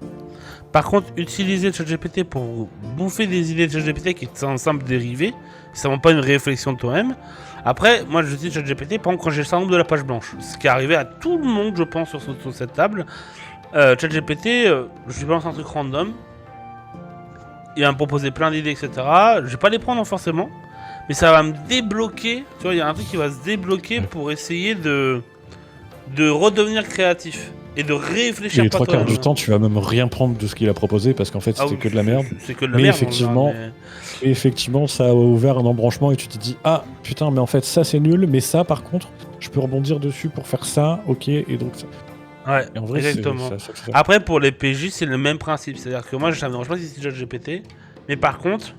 Par contre, utiliser ChatGPT pour bouffer des idées de ChatGPT qui sont un simple dérivé, c'est vraiment pas une réflexion de toi-même. Après, moi j'utilise ChatGPT par exemple quand j'ai le syndrome de la page blanche. Ce qui est arrivé à tout le monde, je pense, sur cette table. ChatGPT, je lui balance un truc random. Il va me proposer plein d'idées, etc. Je vais pas les prendre forcément, mais ça va me débloquer. Tu vois, il y a un truc qui va se débloquer pour essayer de redevenir créatif. Et de réfléchir. Et les 3 quarts du temps, tu vas même rien prendre de ce qu'il a proposé parce qu'en fait c'était que de la merde. C'est que de la merde. Effectivement, ça a ouvert un embranchement et tu te dis ah putain, mais en fait ça c'est nul, mais ça par contre, je peux rebondir dessus pour faire ça, ok, et donc ça. Ouais, et en vrai, exactement. Ça. Après, pour les PJ, c'est le même principe. C'est-à-dire que moi, ça me dérange pas si c'est ChatGPT, mais par contre,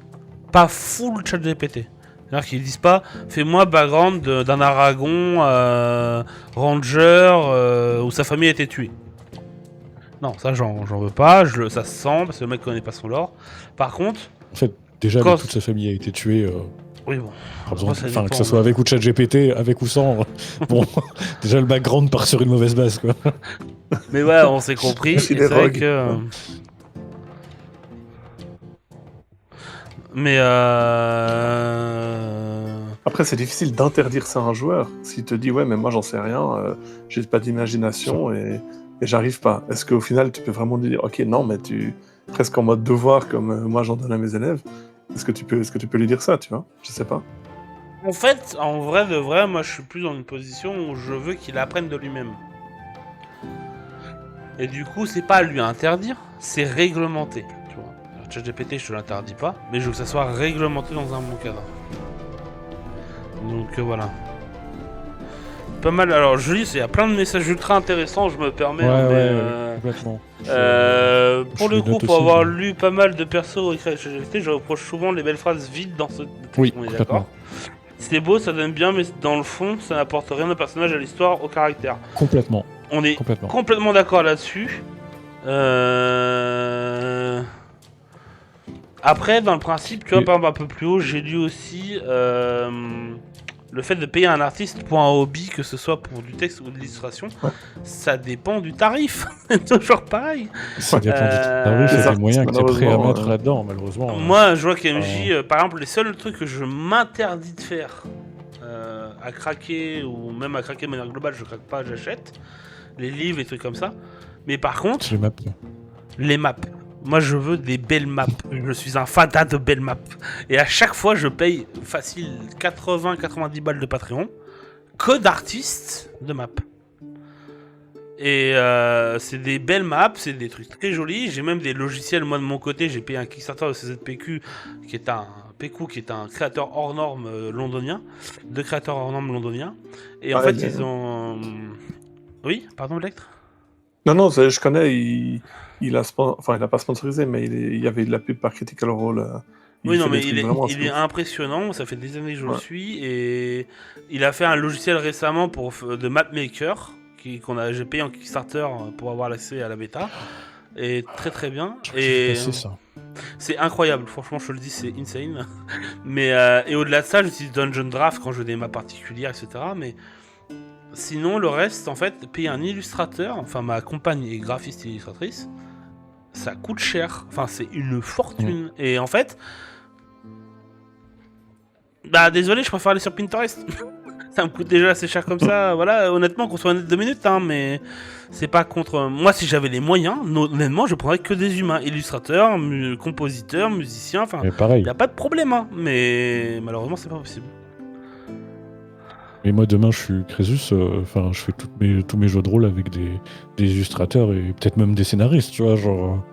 pas full ChatGPT. C'est-à-dire qu'ils disent pas fais-moi background d'un Aragon ranger où sa famille a été tuée. Non, ça j'en veux pas, ça se sent parce que le mec connaît pas son lore. Par contre. En fait, déjà toute sa famille a été tuée. Oui, bon. Que ce soit avec ou ChatGPT, avec ou sans. Bon, déjà le background part sur une mauvaise base, quoi. Mais ouais, on s'est compris. C'est vrai que. Mais Après, c'est difficile d'interdire ça à un joueur. S'il te dit, ouais, mais moi, j'en sais rien, j'ai pas d'imagination et j'arrive pas. Est-ce qu'au final, tu peux vraiment lui dire, ok, non, mais presque en mode devoir, comme moi, j'en donne à mes élèves, est-ce que tu peux lui dire ça, tu vois? Je sais pas. En fait, en vrai de vrai, moi, je suis plus dans une position où je veux qu'il apprenne de lui-même. Et du coup, c'est pas à lui interdire, c'est réglementer. ChatGPT, je te l'interdis pas, mais je veux que ça soit réglementé dans un bon cadre. Donc voilà. Pas mal. Alors, je lis, il y a plein de messages ultra intéressants, je me permets. Complètement. Pour le coup, pour avoir lu pas mal de persos écrits avec ChatGPT, je reproche souvent les belles phrases vides dans ce texte. Oui, on est d'accord. C'est beau, ça donne bien, mais dans le fond, ça n'apporte rien au personnage, à l'histoire, au caractère. Complètement. On est complètement d'accord là-dessus. Après, dans le principe, tu vois, par exemple, un peu plus haut, j'ai lu aussi Le fait de payer un artiste pour un hobby, que ce soit pour du texte ou de l'illustration, ça dépend du tarif. C'est toujours pareil. Ça dépend du tarif et des moyens que tu es prêt à mettre là-dedans, malheureusement. Moi, je vois qu'MJ, par exemple, les seuls trucs que je m'interdis de faire à craquer, ou même à craquer de manière globale, je craque pas, j'achète. Les livres, les trucs comme ça. Mais par contre, les maps. Moi, je veux des belles maps. Je suis un fada de belles maps. Et à chaque fois, je paye facile 80-90 balles de Patreon que d'artistes de maps. Et c'est des belles maps, c'est des trucs très jolis. J'ai même des logiciels. Moi, de mon côté, j'ai payé un Kickstarter de CZPQ qui est un créateur hors norme londonien. Deux créateurs hors norme londoniens. Et en fait, ils ont... Oui, pardon, Lectre ? Non, je connais, il a pas sponsorisé, mais il y avait de la pub par Critical Role. Oui, non, mais il est impressionnant, ça fait des années que je le suis, et il a fait un logiciel récemment de Mapmaker, j'ai payé en Kickstarter pour avoir l'accès à la bêta, et très très bien, et c'est incroyable, franchement je te le dis, c'est insane, mais et au-delà de ça, j'utilise Dungeon Draft quand je veux des maps particulières, etc., mais... Sinon, le reste, en fait, payer un illustrateur, enfin ma compagne est graphiste et illustratrice, ça coûte cher. Enfin, c'est une fortune. Et en fait, bah désolé, je préfère aller sur Pinterest. Ça me coûte déjà assez cher comme ça. Voilà, honnêtement, qu'on soit honnête 2 minutes, hein, mais c'est pas contre. Moi, si j'avais les moyens, honnêtement, je prendrais que des humains, illustrateurs, compositeurs, musiciens. Enfin, il y a pas de problème, hein, mais malheureusement, c'est pas possible. Et moi demain je suis Crésus, je fais tous mes jeux de rôle avec des illustrateurs et peut-être même des scénaristes, tu vois, genre,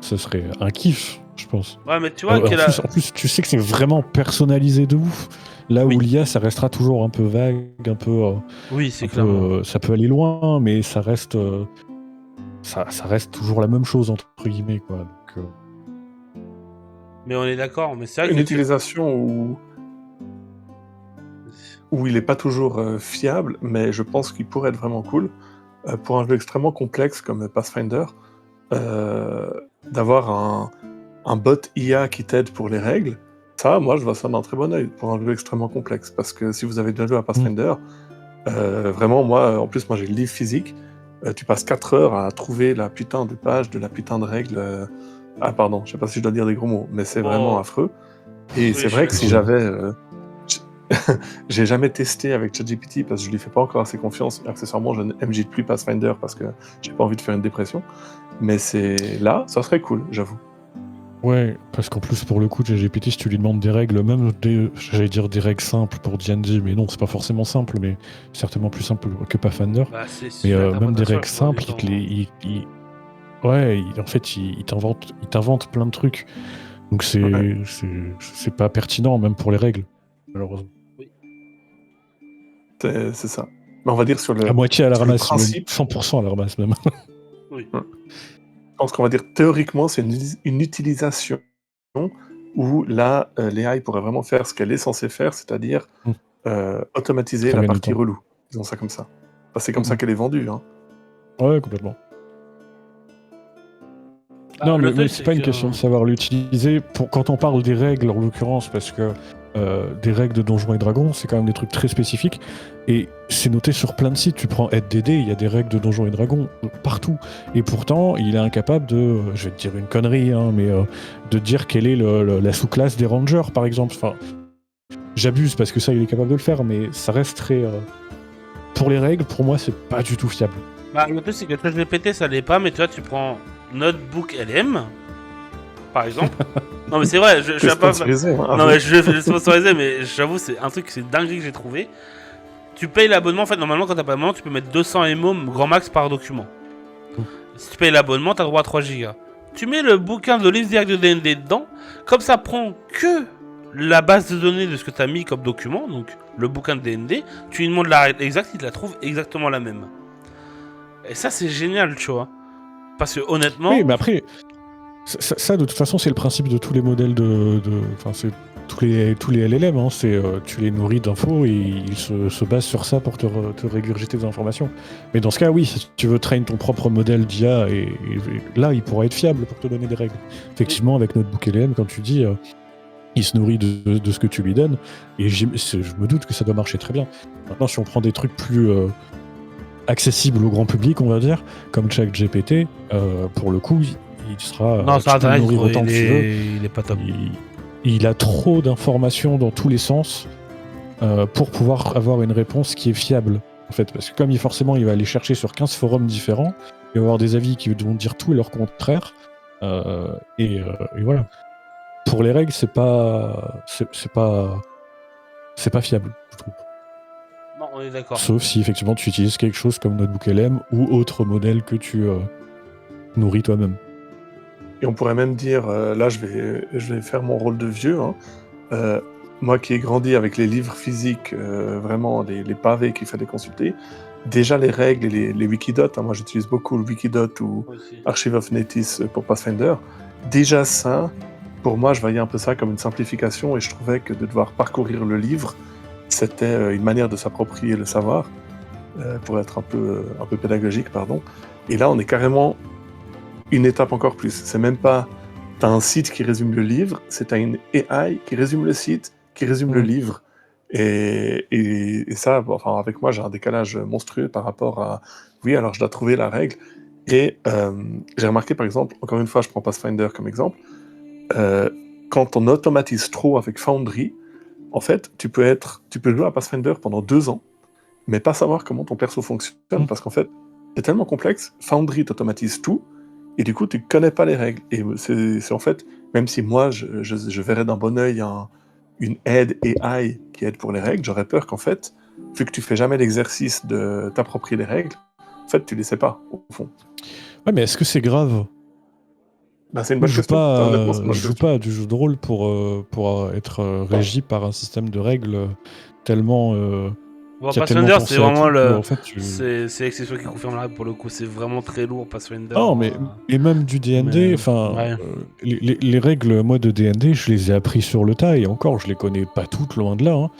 ce serait un kiff, je pense. Ouais, mais tu vois en plus, tu sais que c'est vraiment personnalisé de ouf. Là où l'IA, ça restera toujours un peu vague, un peu. Oui, c'est clair. Ça peut aller loin, mais ça reste, ça reste toujours la même chose entre guillemets, quoi. Donc, Mais on est d'accord, mais c'est vrai une utilisation où il n'est pas toujours fiable, mais je pense qu'il pourrait être vraiment cool pour un jeu extrêmement complexe comme Pathfinder, d'avoir un bot IA qui t'aide pour les règles. Ça, moi, je vois ça d'un très bon œil pour un jeu extrêmement complexe, parce que si vous avez déjà joué à Pathfinder, vraiment, moi, en plus, moi j'ai le livre physique, tu passes 4 heures à trouver la putain de page de la putain de règle. Ah, pardon, je sais pas si je dois dire des gros mots, mais c'est vraiment affreux. Et c'est vrai que si j'avais... j'ai jamais testé avec ChatGPT parce que je lui fais pas encore assez confiance. Accessoirement, je n'aime plus Pathfinder parce que j'ai pas envie de faire une dépression. Mais ça serait cool, j'avoue. Ouais, parce qu'en plus, pour le coup, ChatGPT, si tu lui demandes des règles, même des règles simples pour D&D, mais non, c'est pas forcément simple, mais certainement plus simple que Pathfinder. Mais même des règles simples, il t'invente plein de trucs. Donc c'est pas pertinent, même pour les règles, malheureusement. C'est ça. Mais on va dire sur le... À moitié à la ramasse, principe... 100% à la ramasse même. Oui. Je pense qu'on va dire théoriquement, c'est une utilisation où là, l'AI pourrait vraiment faire ce qu'elle est censée faire, c'est-à-dire automatiser la partie relou. Disons ça comme ça. Enfin, c'est comme ça qu'elle est vendue. Hein. Ouais, complètement. Non, mais c'est pas une question de savoir l'utiliser. Quand on parle des règles, en l'occurrence, parce que des règles de Donjons et Dragons, c'est quand même des trucs très spécifiques. Et c'est noté sur plein de sites. Tu prends AidDD, il y a des règles de Donjons et Dragons partout. Et pourtant, il est incapable de, je vais te dire une connerie, hein, mais de dire quelle est la sous-classe des Rangers, par exemple. Enfin, j'abuse parce que ça, il est capable de le faire, mais ça reste très... Pour les règles, pour moi, c'est pas du tout fiable. Le truc, c'est que ChatGPT, ça l'est pas, mais tu vois, tu prends Notebook LM, par exemple. Non, mais c'est vrai, je vais pas. Non, mais je vais le sponsoriser, mais j'avoue, c'est un truc, c'est dingue que j'ai trouvé. Tu payes l'abonnement, en fait, normalement, quand t'as pas l'abonnement, tu peux mettre 200 MO grand max par document. Si tu payes l'abonnement, t'as droit à 3 gigas. Tu mets le bouquin de livre direct de D&D dedans, comme ça prend que la base de données de ce que t'as mis comme document, donc le bouquin de D&D, tu lui demandes la règle exacte, il te la trouve exactement la même. Et ça, c'est génial, tu vois. Parce que honnêtement... Oui, mais après, ça de toute façon, c'est le principe de tous les modèles Enfin, c'est tous les LLM, hein, tu les nourris d'infos et ils se basent sur ça pour te régurgiter des informations. Mais dans ce cas, oui, si tu veux train ton propre modèle d'IA, et là, il pourra être fiable pour te donner des règles. Effectivement, avec Notebook LM, comme tu dis, il se nourrit de ce que tu lui donnes, et je me doute que ça doit marcher très bien. Maintenant, si on prend des trucs plus accessibles au grand public, on va dire, comme ChatGPT, pour le coup, il sera... Non, sur tu peux le Internet, nourrir gros, autant que tu veux. il est pas top. Il a trop d'informations dans tous les sens pour pouvoir avoir une réponse qui est fiable, en fait. Parce que comme forcément, il va aller chercher sur 15 forums différents, il va avoir des avis qui vont dire tout et leur contraire, et voilà. Pour les règles, c'est pas fiable, je trouve. Non, on est d'accord. Sauf si effectivement tu utilises quelque chose comme NotebookLM ou autre modèle que tu nourris toi-même. Et on pourrait même dire, là je vais faire mon rôle de vieux, hein. Moi qui ai grandi avec les livres physiques, vraiment les pavés qu'il fallait consulter, déjà les règles et les Wikidot, hein, moi j'utilise beaucoup le Wikidot ou Archive of Netis pour Pathfinder, déjà ça, pour moi je voyais un peu ça comme une simplification et je trouvais que de devoir parcourir le livre, c'était une manière de s'approprier le savoir, pour être un peu pédagogique, pardon. Et là on est carrément une étape encore plus. C'est même pas t'as un site qui résume le livre, c'est t'as une AI qui résume le site, qui résume le livre. Et ça, enfin, avec moi, j'ai un décalage monstrueux par rapport à... Oui, alors je dois trouver la règle. Et j'ai remarqué, par exemple, encore une fois, je prends Pathfinder comme exemple, quand on automatise trop avec Foundry, en fait, tu peux jouer à Pathfinder pendant 2 ans, mais pas savoir comment ton perso fonctionne, parce qu'en fait, c'est tellement complexe, Foundry t'automatise tout, et du coup, tu connais pas les règles. Et c'est en fait, même si moi, je verrais d'un bon œil une aide AI qui aide pour les règles, j'aurais peur qu'en fait, vu que tu fais jamais l'exercice de t'approprier les règles, en fait, tu les sais pas, au fond. Ouais, mais est-ce que c'est grave ? Ben, c'est une bonne question. Je joue pas à du jeu de rôle pour être régi par un système de règles tellement... Bon, qui a Pathfinder, tellement pensé c'est à vraiment tout, le. en fait, C'est Exception qui confirme la règle pour le coup, c'est vraiment très lourd, Pathfinder. Non, mais et même du D&D, enfin, ouais. les règles, moi, de D&D, je les ai appris sur le tas, et encore, je les connais pas toutes, loin de là. Hein.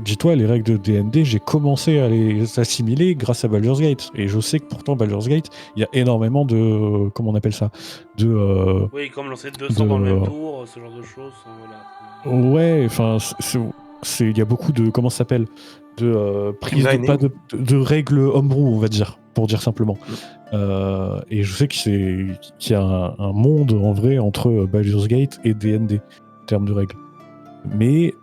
Dis-toi, les règles de D&D, j'ai commencé à les assimiler grâce à Baldur's Gate, et je sais que pourtant, Baldur's Gate, il y a énormément de... Comment on appelle ça ? Oui, comme lancer 200 dans le même tour, ce genre de choses. Voilà. Ouais, enfin, il y a beaucoup de... Comment ça s'appelle ? De prise de règles homebrew, on va dire, pour dire simplement. Et je sais qu'il y a un monde en vrai entre Baldur's Gate et D&D en termes de règles. Mais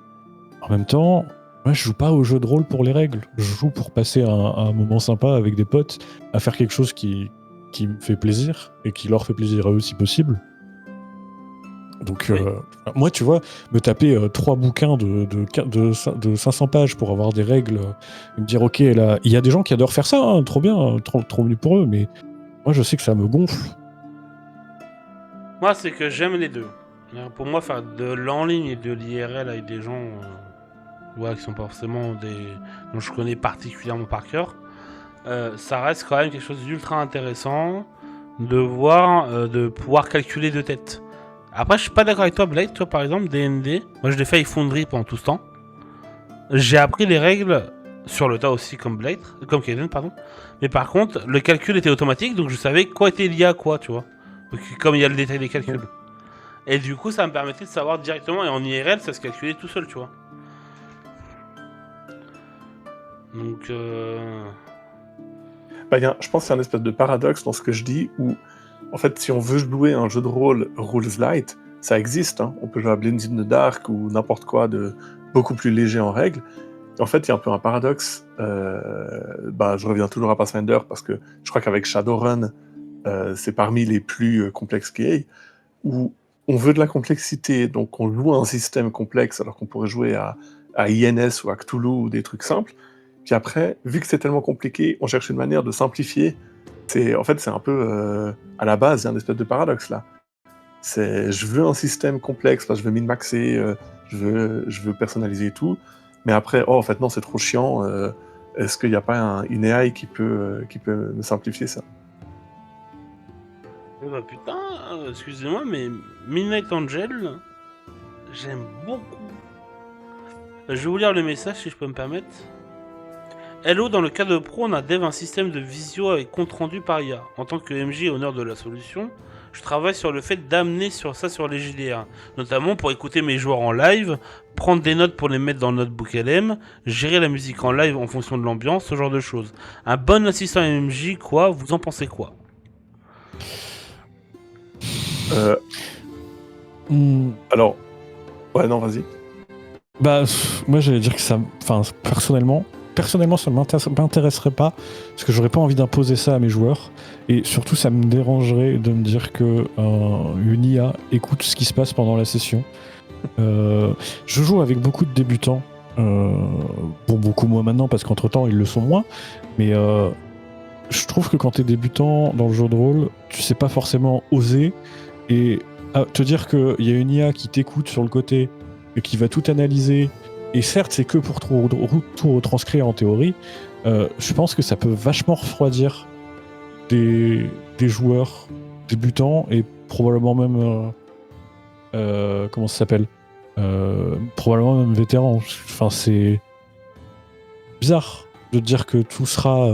en même temps, moi je joue pas au jeu de rôle pour les règles. Je joue pour passer un moment sympa avec des potes, à faire quelque chose qui me fait plaisir et qui leur fait plaisir à eux si possible. Donc, moi, tu vois, me taper 3 bouquins de 500 pages pour avoir des règles, et me dire, ok, là, il y a des gens qui adorent faire ça, hein, trop bien, trop mieux pour eux, mais moi, je sais que ça me gonfle. Moi, c'est que j'aime les deux. Pour moi, faire de l'en-ligne et de l'IRL avec des gens qui sont pas forcément dont je connais particulièrement par cœur, ça reste quand même quelque chose d'ultra intéressant de pouvoir calculer de tête. Après, je suis pas d'accord avec toi, Blade. Toi, par exemple, D&D, moi je l'ai fait avec Foundry pendant tout ce temps. J'ai appris les règles sur le tas aussi, comme Kaden, pardon. Mais par contre, le calcul était automatique, donc je savais quoi était lié à quoi, tu vois. Donc, comme il y a le détail des calculs. Et du coup, ça me permettait de savoir directement, et en IRL, ça se calculait tout seul, tu vois. Donc, je pense qu'il y a un espèce de paradoxe dans ce que je dis, où en fait, si on veut jouer un jeu de rôle Rules Light, ça existe. Hein. On peut jouer à Blades in the Dark ou n'importe quoi de beaucoup plus léger en règle. Et en fait, il y a un peu un paradoxe. Je reviens toujours à Pathfinder parce que je crois qu'avec Shadowrun, c'est parmi les plus complexes qu'il y ait, où on veut de la complexité, donc on joue un système complexe alors qu'on pourrait jouer à INS ou à Cthulhu ou des trucs simples. Puis après, vu que c'est tellement compliqué, on cherche une manière de simplifier. C'est un peu, à la base, il y a un espèce de paradoxe là. Je veux un système complexe, parce que je veux min-maxer, je veux personnaliser tout, mais après, en fait non, c'est trop chiant, est-ce qu'il n'y a pas une AI qui peut me simplifier ça ? Bah putain, excusez-moi, mais Midnight Angel, j'aime beaucoup. Je vais vous lire le message si je peux me permettre. Hello, dans le cas de Pro, on a dev un système de visio avec compte rendu par IA. En tant que MJ et honneur de la solution, je travaille sur le fait d'amener sur ça sur les JDR. Notamment pour écouter mes joueurs en live, prendre des notes pour les mettre dans le notebook LM, gérer la musique en live en fonction de l'ambiance, ce genre de choses. Un bon assistant MMJ, quoi, vous en pensez quoi? Alors, ouais, non, vas-y. Bah, moi j'allais dire que ça. Enfin, personnellement, ça m'intéresserait pas, parce que j'aurais pas envie d'imposer ça à mes joueurs. Et surtout, ça me dérangerait de me dire que une IA écoute ce qui se passe pendant la session. Je joue avec beaucoup de débutants. Bon, beaucoup moins maintenant, parce qu'entre temps, ils le sont moins. Mais je trouve que quand t'es débutant dans le jeu de rôle, tu sais pas forcément oser. Et te dire qu'il y a une IA qui t'écoute sur le côté et qui va tout analyser, et certes c'est que pour tout retranscrire en théorie, je pense que ça peut vachement refroidir des joueurs débutants et probablement même comment ça s'appelle, probablement même vétérans. Enfin, c'est bizarre de dire que tout sera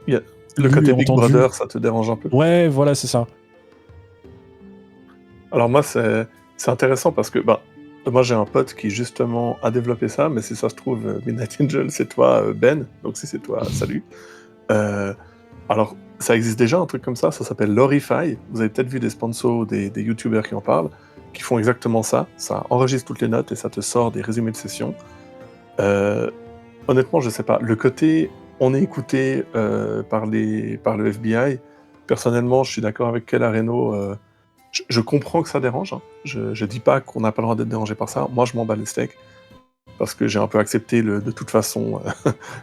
Le côté Big Brother, ça te dérange un peu? Ouais, voilà, c'est ça. Alors moi, c'est intéressant parce que moi j'ai un pote qui justement a développé ça, mais si ça se trouve, Midnight Angel, c'est toi, Ben, donc si c'est toi, salut. Alors, ça existe déjà un truc comme ça s'appelle Lorify. Vous avez peut-être vu des sponsors, des youtubeurs qui en parlent, qui font exactement ça. Ça enregistre toutes les notes et ça te sort des résumés de session. Honnêtement, je sais pas. Le côté on est écouté par le FBI, personnellement, je suis d'accord avec Kel Areno. Je comprends que ça dérange. Hein. Je dis pas qu'on n'a pas le droit d'être dérangé par ça. Moi, je m'en bats les steaks. Parce que j'ai un peu accepté de toute façon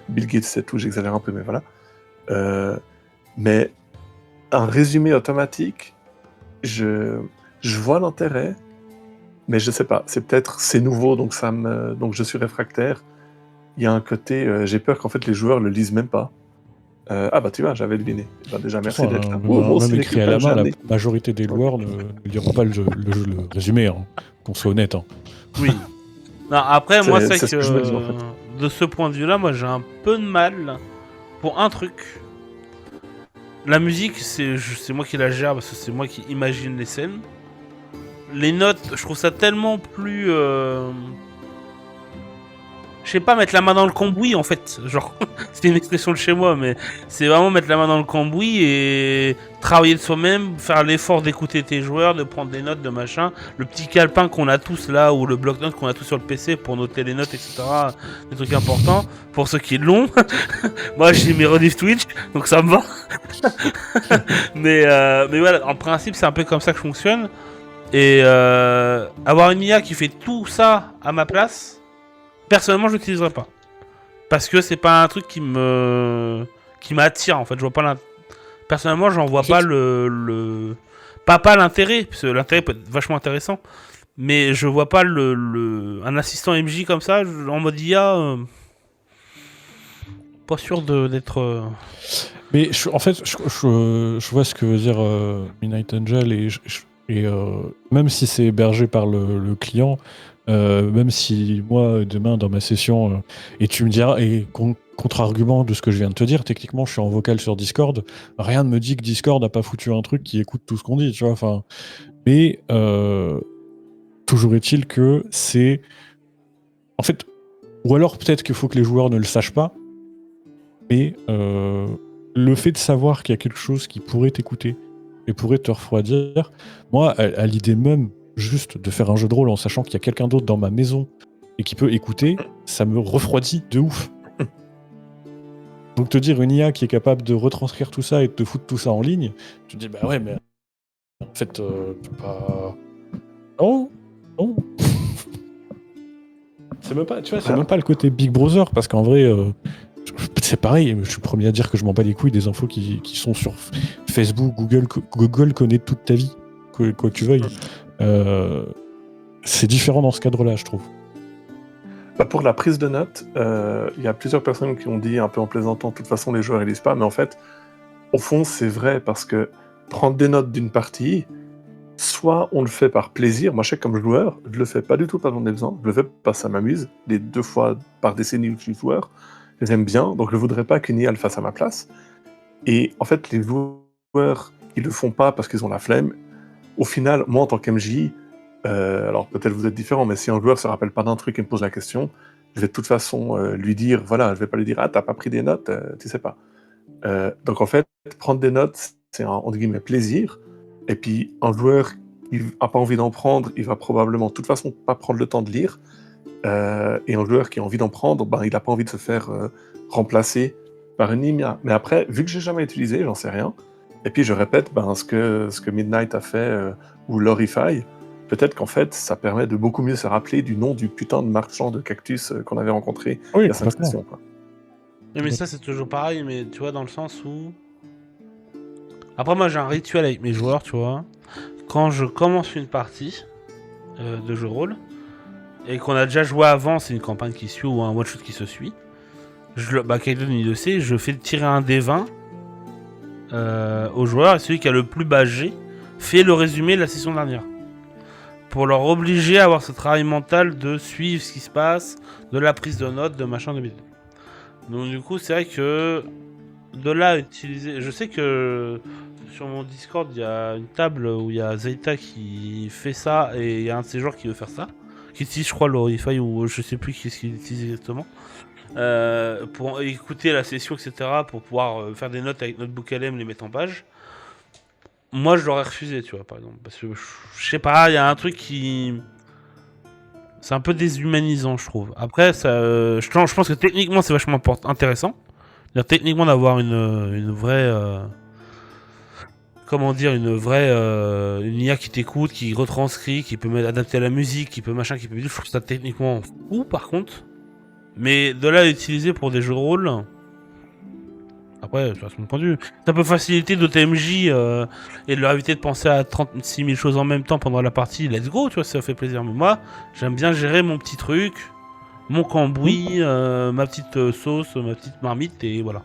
Bill Gates et tout, j'exagère un peu, mais voilà. Mais un résumé automatique, je vois l'intérêt, mais je sais pas. C'est nouveau, donc je suis réfractaire. Il y a un côté, j'ai peur qu'en fait les joueurs le lisent même pas. Ah bah tu vois, j'avais deviné. Bah, déjà, merci d'être là. Même écrit à la main, la majorité des joueurs ne liront pas le résumé, hein, qu'on soit honnête. Hein. Oui. Non, après, moi, c'est ce que je me dis, en fait. De ce point de vue-là, moi, j'ai un peu de mal pour un truc. La musique, c'est moi qui la gère parce que c'est moi qui imagine les scènes. Les notes, je trouve ça tellement plus... Je sais pas, mettre la main dans le cambouis en fait, genre, c'est une expression de chez moi, mais c'est vraiment mettre la main dans le cambouis et travailler de soi-même, faire l'effort d'écouter tes joueurs, de prendre des notes, de machin, le petit calepin qu'on a tous là, ou le bloc-notes qu'on a tous sur le PC pour noter les notes, etc., des trucs importants, pour ceux qui l'ont. Moi j'ai mes rediff Twitch, donc ça me va. mais voilà, en principe c'est un peu comme ça que je fonctionne, et avoir une IA qui fait tout ça à ma place, personnellement, je l'utiliserai pas. Parce que c'est pas un truc qui m'attire en fait. Je vois pas personnellement, j'en vois pas pas l'intérêt, parce que l'intérêt peut être vachement intéressant. Mais je vois pas un assistant MJ comme ça, en mode IA. Pas sûr d'être. Mais en fait, je vois ce que veut dire Midnight Angel, et même si c'est hébergé par le client. Même si moi, demain, dans ma session, et tu me diras, et contre-argument de ce que je viens de te dire, techniquement, je suis en vocal sur Discord, rien ne me dit que Discord n'a pas foutu un truc qui écoute tout ce qu'on dit, tu vois, enfin... Mais, toujours est-il que c'est... En fait, ou alors peut-être qu'il faut que les joueurs ne le sachent pas, mais le fait de savoir qu'il y a quelque chose qui pourrait t'écouter et pourrait te refroidir, moi, à l'idée même, juste de faire un jeu de rôle en sachant qu'il y a quelqu'un d'autre dans ma maison et qui peut écouter, ça me refroidit de ouf. Donc te dire une IA qui est capable de retranscrire tout ça et de te foutre tout ça en ligne, tu te dis bah ouais, mais en fait, tu peux pas... Non. C'est même pas, tu vois, c'est même pas le côté Big Brother, parce qu'en vrai, c'est pareil, je suis le premier à dire que je m'en bats les couilles des infos qui sont sur Facebook, Google connaît toute ta vie, quoi que tu veuilles. C'est différent dans ce cadre-là, je trouve. Pour la prise de notes, il y a plusieurs personnes qui ont dit, un peu en plaisantant, de toute façon les joueurs ils lisent pas, mais en fait, au fond c'est vrai, parce que prendre des notes d'une partie, soit on le fait par plaisir, moi je sais que comme joueur, je le fais pas du tout parce que j'en ai besoin, je le fais parce que ça m'amuse, les 2 fois par décennie où je suis joueur, j'aime bien, donc je voudrais pas qu'une IA le fasse à ma place, et en fait les joueurs ils le font pas parce qu'ils ont la flemme. Au final, moi en tant qu'MJ, alors peut-être vous êtes différent, mais si un joueur se rappelle pas d'un truc et me pose la question, je vais de toute façon lui dire, voilà, je vais pas lui dire, ah t'as pas pris des notes, tu sais pas. Donc en fait, prendre des notes, c'est un entre guillemets plaisir. Et puis un joueur qui a pas envie d'en prendre, il va probablement de toute façon pas prendre le temps de lire. Et un joueur qui a envie d'en prendre, ben, il n'a pas envie de se faire remplacer par une Nimia. Mais après, vu que j'ai jamais utilisé, j'en sais rien. Et puis je répète ce que Midnight a fait ou Lorify. Peut-être qu'en fait, ça permet de beaucoup mieux se rappeler du nom du putain de marchand de cactus qu'on avait rencontré il y a 5 sessions. Quoi. Mais ça, c'est toujours pareil, mais tu vois, dans le sens où... Après, moi, j'ai un rituel avec mes joueurs, tu vois. Quand je commence une partie de jeu de rôle, et qu'on a déjà joué avant, c'est une campagne qui suit ou un one-shot qui se suit, Kaiden, il le sait, je fais tirer un D20 au joueur, et celui qui a le plus bas G fait le résumé de la session dernière. Pour leur obliger à avoir ce travail mental de suivre ce qui se passe, de la prise de notes, de machin, de bidon. Donc du coup, c'est vrai que de là à utiliser... Je sais que sur mon Discord, il y a une table où il y a Zeta qui fait ça, et il y a un de ses joueurs qui veut faire ça, qui utilise, je crois, Lorify, ou je sais plus qu'est-ce qu'il utilise exactement, pour écouter la session, etc., pour pouvoir faire des notes avec notre book LM, les mettre en page. Moi, je l'aurais refusé, tu vois, par exemple. Parce que, je sais pas, il y a un truc qui... C'est un peu déshumanisant, je trouve. Après, ça, je pense que techniquement, c'est vachement intéressant. C'est-à-dire, techniquement, d'avoir une vraie... Comment dire, une IA qui t'écoute, qui retranscrit, qui peut adapter à la musique, qui peut machin, qui peut... Je trouve ça techniquement fou, par contre. Mais de là à utiliser pour des jeux de rôle... Après, c'est mon point de vue. Ça peut faciliter d'autres MJ et de leur éviter de penser à 36 000 choses en même temps pendant la partie. Let's go, tu vois, ça fait plaisir. Mais moi, j'aime bien gérer mon petit truc, mon cambouis, ma petite sauce, ma petite marmite, et voilà.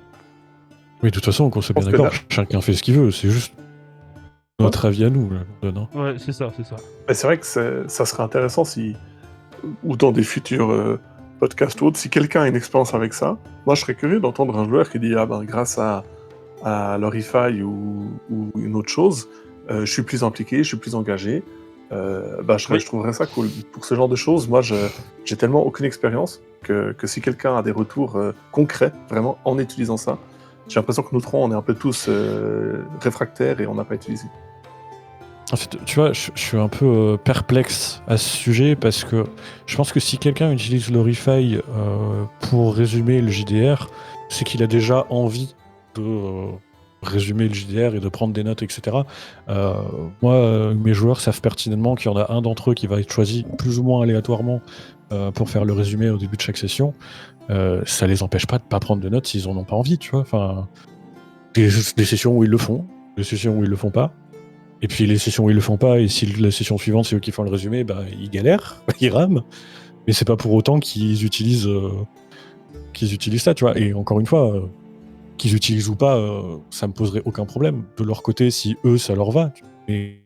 Oui, de toute façon, on s'est bien d'accord, chacun fait ce qu'il veut, c'est juste notre avis à nous. Là, non ouais, c'est ça. Mais c'est vrai que ça serait intéressant si, ou dans des futurs podcasts ou autres, si quelqu'un a une expérience avec ça, moi je serais curieux d'entendre un joueur qui dit grâce à Lorify ou une autre chose, je suis plus impliqué, je suis plus engagé. Je trouverais ça cool. Pour ce genre de choses, moi j'ai tellement aucune expérience que si quelqu'un a des retours concrets, vraiment en utilisant ça, j'ai l'impression que nous trois on est un peu tous réfractaires et on n'a pas utilisé. En fait, tu vois, je suis un peu perplexe à ce sujet parce que je pense que si quelqu'un utilise Lorify pour résumer le JDR, c'est qu'il a déjà envie de résumer le JDR et de prendre des notes, etc. Moi, mes joueurs savent pertinemment qu'il y en a un d'entre eux qui va être choisi plus ou moins aléatoirement pour faire le résumé au début de chaque session. Ça les empêche pas de pas prendre de notes s'ils en ont pas envie, tu vois. Enfin, des sessions où ils le font, des sessions où ils le font pas. Et puis les sessions où ils le font pas, et si la session suivante c'est eux qui font le résumé, ils galèrent, ils rament. Mais c'est pas pour autant qu'ils utilisent ça, tu vois. Et encore une fois, qu'ils utilisent ou pas, ça me poserait aucun problème. De leur côté, si eux ça leur va. Et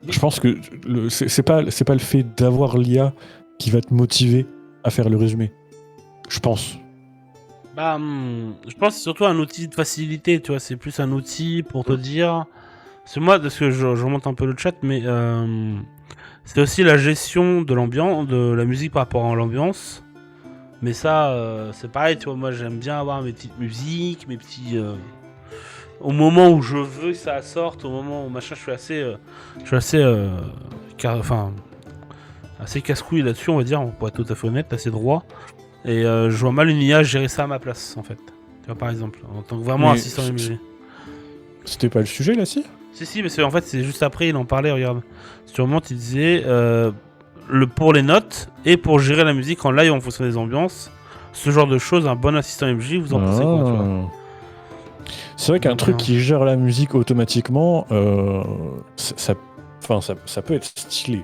je pense que c'est pas le fait d'avoir l'IA qui va te motiver à faire le résumé. Je pense. Je pense que c'est surtout un outil de facilité, tu vois, c'est plus un outil pour te dire... C'est moi, parce que je remonte un peu le chat, mais c'est aussi la gestion de l'ambiance, de la musique par rapport à l'ambiance. Mais ça, c'est pareil, tu vois, moi j'aime bien avoir mes petites musiques, mes petits... au moment où je veux que ça sorte, au moment où machin, je suis assez casse-couille là-dessus, on va dire, pour être tout à fait honnête, assez droit. Et je vois mal une IA gérer ça à ma place, en fait. Tu vois, par exemple, en tant que vraiment assistant MJ. C'était pas le sujet, là, si ? Si, parce qu'en fait, c'est juste après, il en parlait, regarde. Sûrement, il disait pour les notes et pour gérer la musique en live en fonction des ambiances. Ce genre de choses, un bon assistant MJ, vous en pensez quoi, tu vois ? C'est vrai qu'un truc qui gère la musique automatiquement, ça peut être stylé.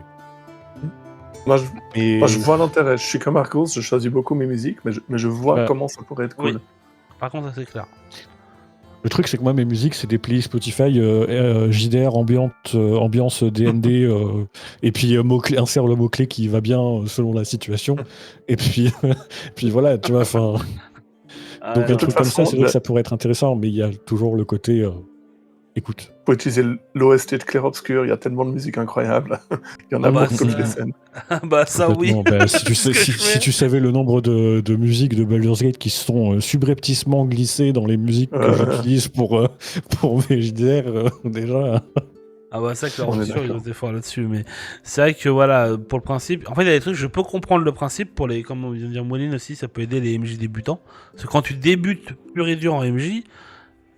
Moi, je vois l'intérêt. Je suis comme Marcos, je choisis beaucoup mes musiques, mais je vois comment ça pourrait être cool. Oui. Par contre, ça c'est clair. Le truc, c'est que moi, mes musiques, c'est des playlists Spotify JDR, ambiance DND, et puis insère le mot-clé qui va bien selon la situation. Et puis, puis voilà, tu vois, enfin... Donc un truc comme ça, c'est vrai que ça pourrait être intéressant, mais il y a toujours le côté... écoute. Faut utiliser l'OST de Clair Obscur, il y a tellement de musique incroyable. Il y en a beaucoup comme des scènes. Bah ça oui. Complètement. Bah, si, tu C'est sais, ce que je si fais. tu savais le nombre de musiques de Baldur's Gate qui sont subrepticement glissées dans les musiques que j'utilise pour mes JDR, déjà. Ah bah ça, Clair On est Obscur, ils d'accord. ont des efforts là-dessus, mais c'est vrai que voilà, pour le principe, en fait il y a des trucs, je peux comprendre le principe, pour les, comme on vient de dire Moline aussi, ça peut aider les MJ débutants, parce que quand tu débutes pur et dur en MJ,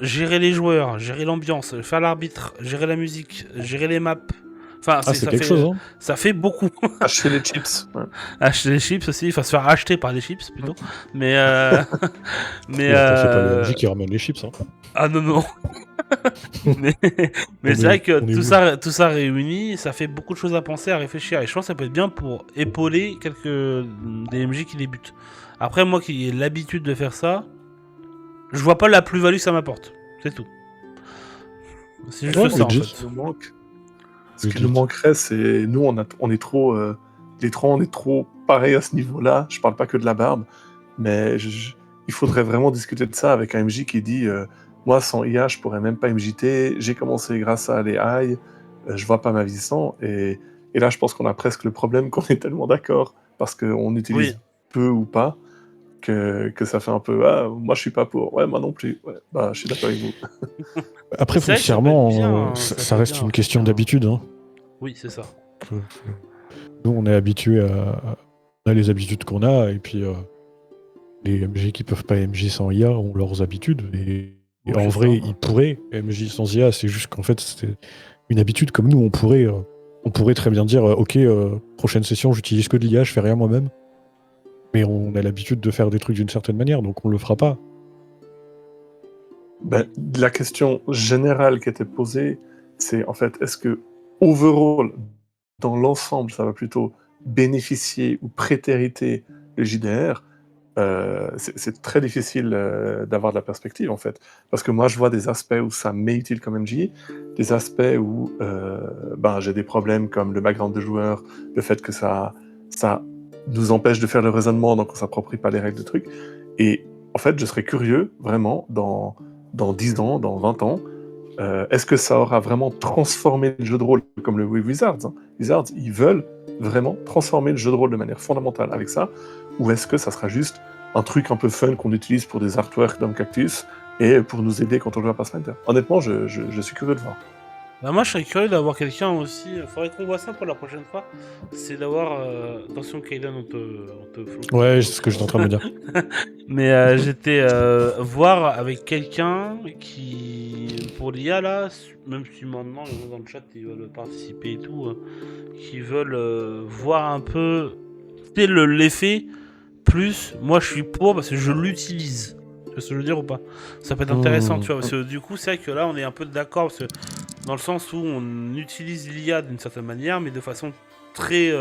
gérer les joueurs, gérer l'ambiance, faire l'arbitre, gérer la musique, gérer les maps, enfin Ah, c'est ça quelque fait, chose, hein. ça fait beaucoup. Acheter les chips. Ouais. Acheter les chips aussi, enfin se faire acheter par les chips plutôt, mais mais Et attends, c'est pas le MJ qui ramène les chips, hein. ah non non. mais On c'est est- vrai que on est tout où ça réuni, ça fait beaucoup de choses à penser, à réfléchir. Et je pense que ça peut être bien pour épauler quelques des MJ qui débutent. Après, moi qui ai l'habitude de faire ça, je vois pas la plus-value que ça m'apporte. C'est tout. C'est juste Ouais, ça en legit. fait. Ce qui nous manquerait, c'est nous, on est trop, les trois, on est trop pareil à ce niveau-là. Je parle pas que de la barbe, mais il faudrait vraiment discuter de ça avec un MJ qui dit, moi, sans IA, je pourrais même pas MJT. J'ai commencé grâce à les AI, je vois pas ma vie sans. Et là, je pense qu'on a presque le problème qu'on est tellement d'accord parce qu'on utilise Oui. peu ou pas que ça fait un peu, ah, moi, je suis pas pour. Ouais, moi non plus. Ouais, bah, je suis d'accord avec vous. Après, C'est vrai que ça peut être foncièrement, bien, hein, ça ça peut reste bien une question réfléchir. d'habitude, hein. Oui, c'est ça. Nous, on est habitués à les habitudes qu'on a, et puis les MJ qui peuvent pas MJ sans IA ont leurs habitudes. Et Oui, en c'est vrai, ça. ils pourraient MJ sans IA, c'est juste qu'en fait, c'est une habitude comme nous. On pourrait très bien dire ok, prochaine session, j'utilise que de l'IA, je fais rien moi-même. Mais on a l'habitude de faire des trucs d'une certaine manière, donc on le fera pas. Ben, la question générale qui était posée, c'est en fait, est-ce que overall, dans l'ensemble, ça va plutôt bénéficier ou prétériter le JDR? C'est très difficile d'avoir de la perspective en fait, parce que moi je vois des aspects où ça m'est utile comme MJ, des aspects où ben, j'ai des problèmes comme le background de joueur, le fait que ça nous empêche de faire le raisonnement, donc on s'approprie pas les règles de trucs. Et en fait, je serais curieux vraiment dans 10 ans, dans 20 ans, est-ce que ça aura vraiment transformé le jeu de rôle comme le Wizards, hein. Wizards, ils veulent vraiment transformer le jeu de rôle de manière fondamentale avec ça, ou est-ce que ça sera juste un truc un peu fun qu'on utilise pour des artworks d'Homme Cactus et pour nous aider quand on joue à Pathfinder? Honnêtement, je suis curieux de voir. Bah moi je serais curieux d'avoir quelqu'un aussi, faudrait qu'on voit ça pour la prochaine fois, c'est d'avoir... Attention Kaylan, on te flotte. Ouais, c'est ce que j'étais en train de me dire. Mais j'étais voir avec quelqu'un qui, pour l'IA là, même si maintenant les gens dans le chat ils veulent participer et tout, qui veulent voir un peu l'effet, plus moi je suis pour parce que je l'utilise. Tu vois ce que je veux dire ou pas? Ça peut être intéressant, tu vois, parce que du coup c'est vrai que là on est un peu d'accord, parce que dans le sens où on utilise l'IA d'une certaine manière, mais de façon très...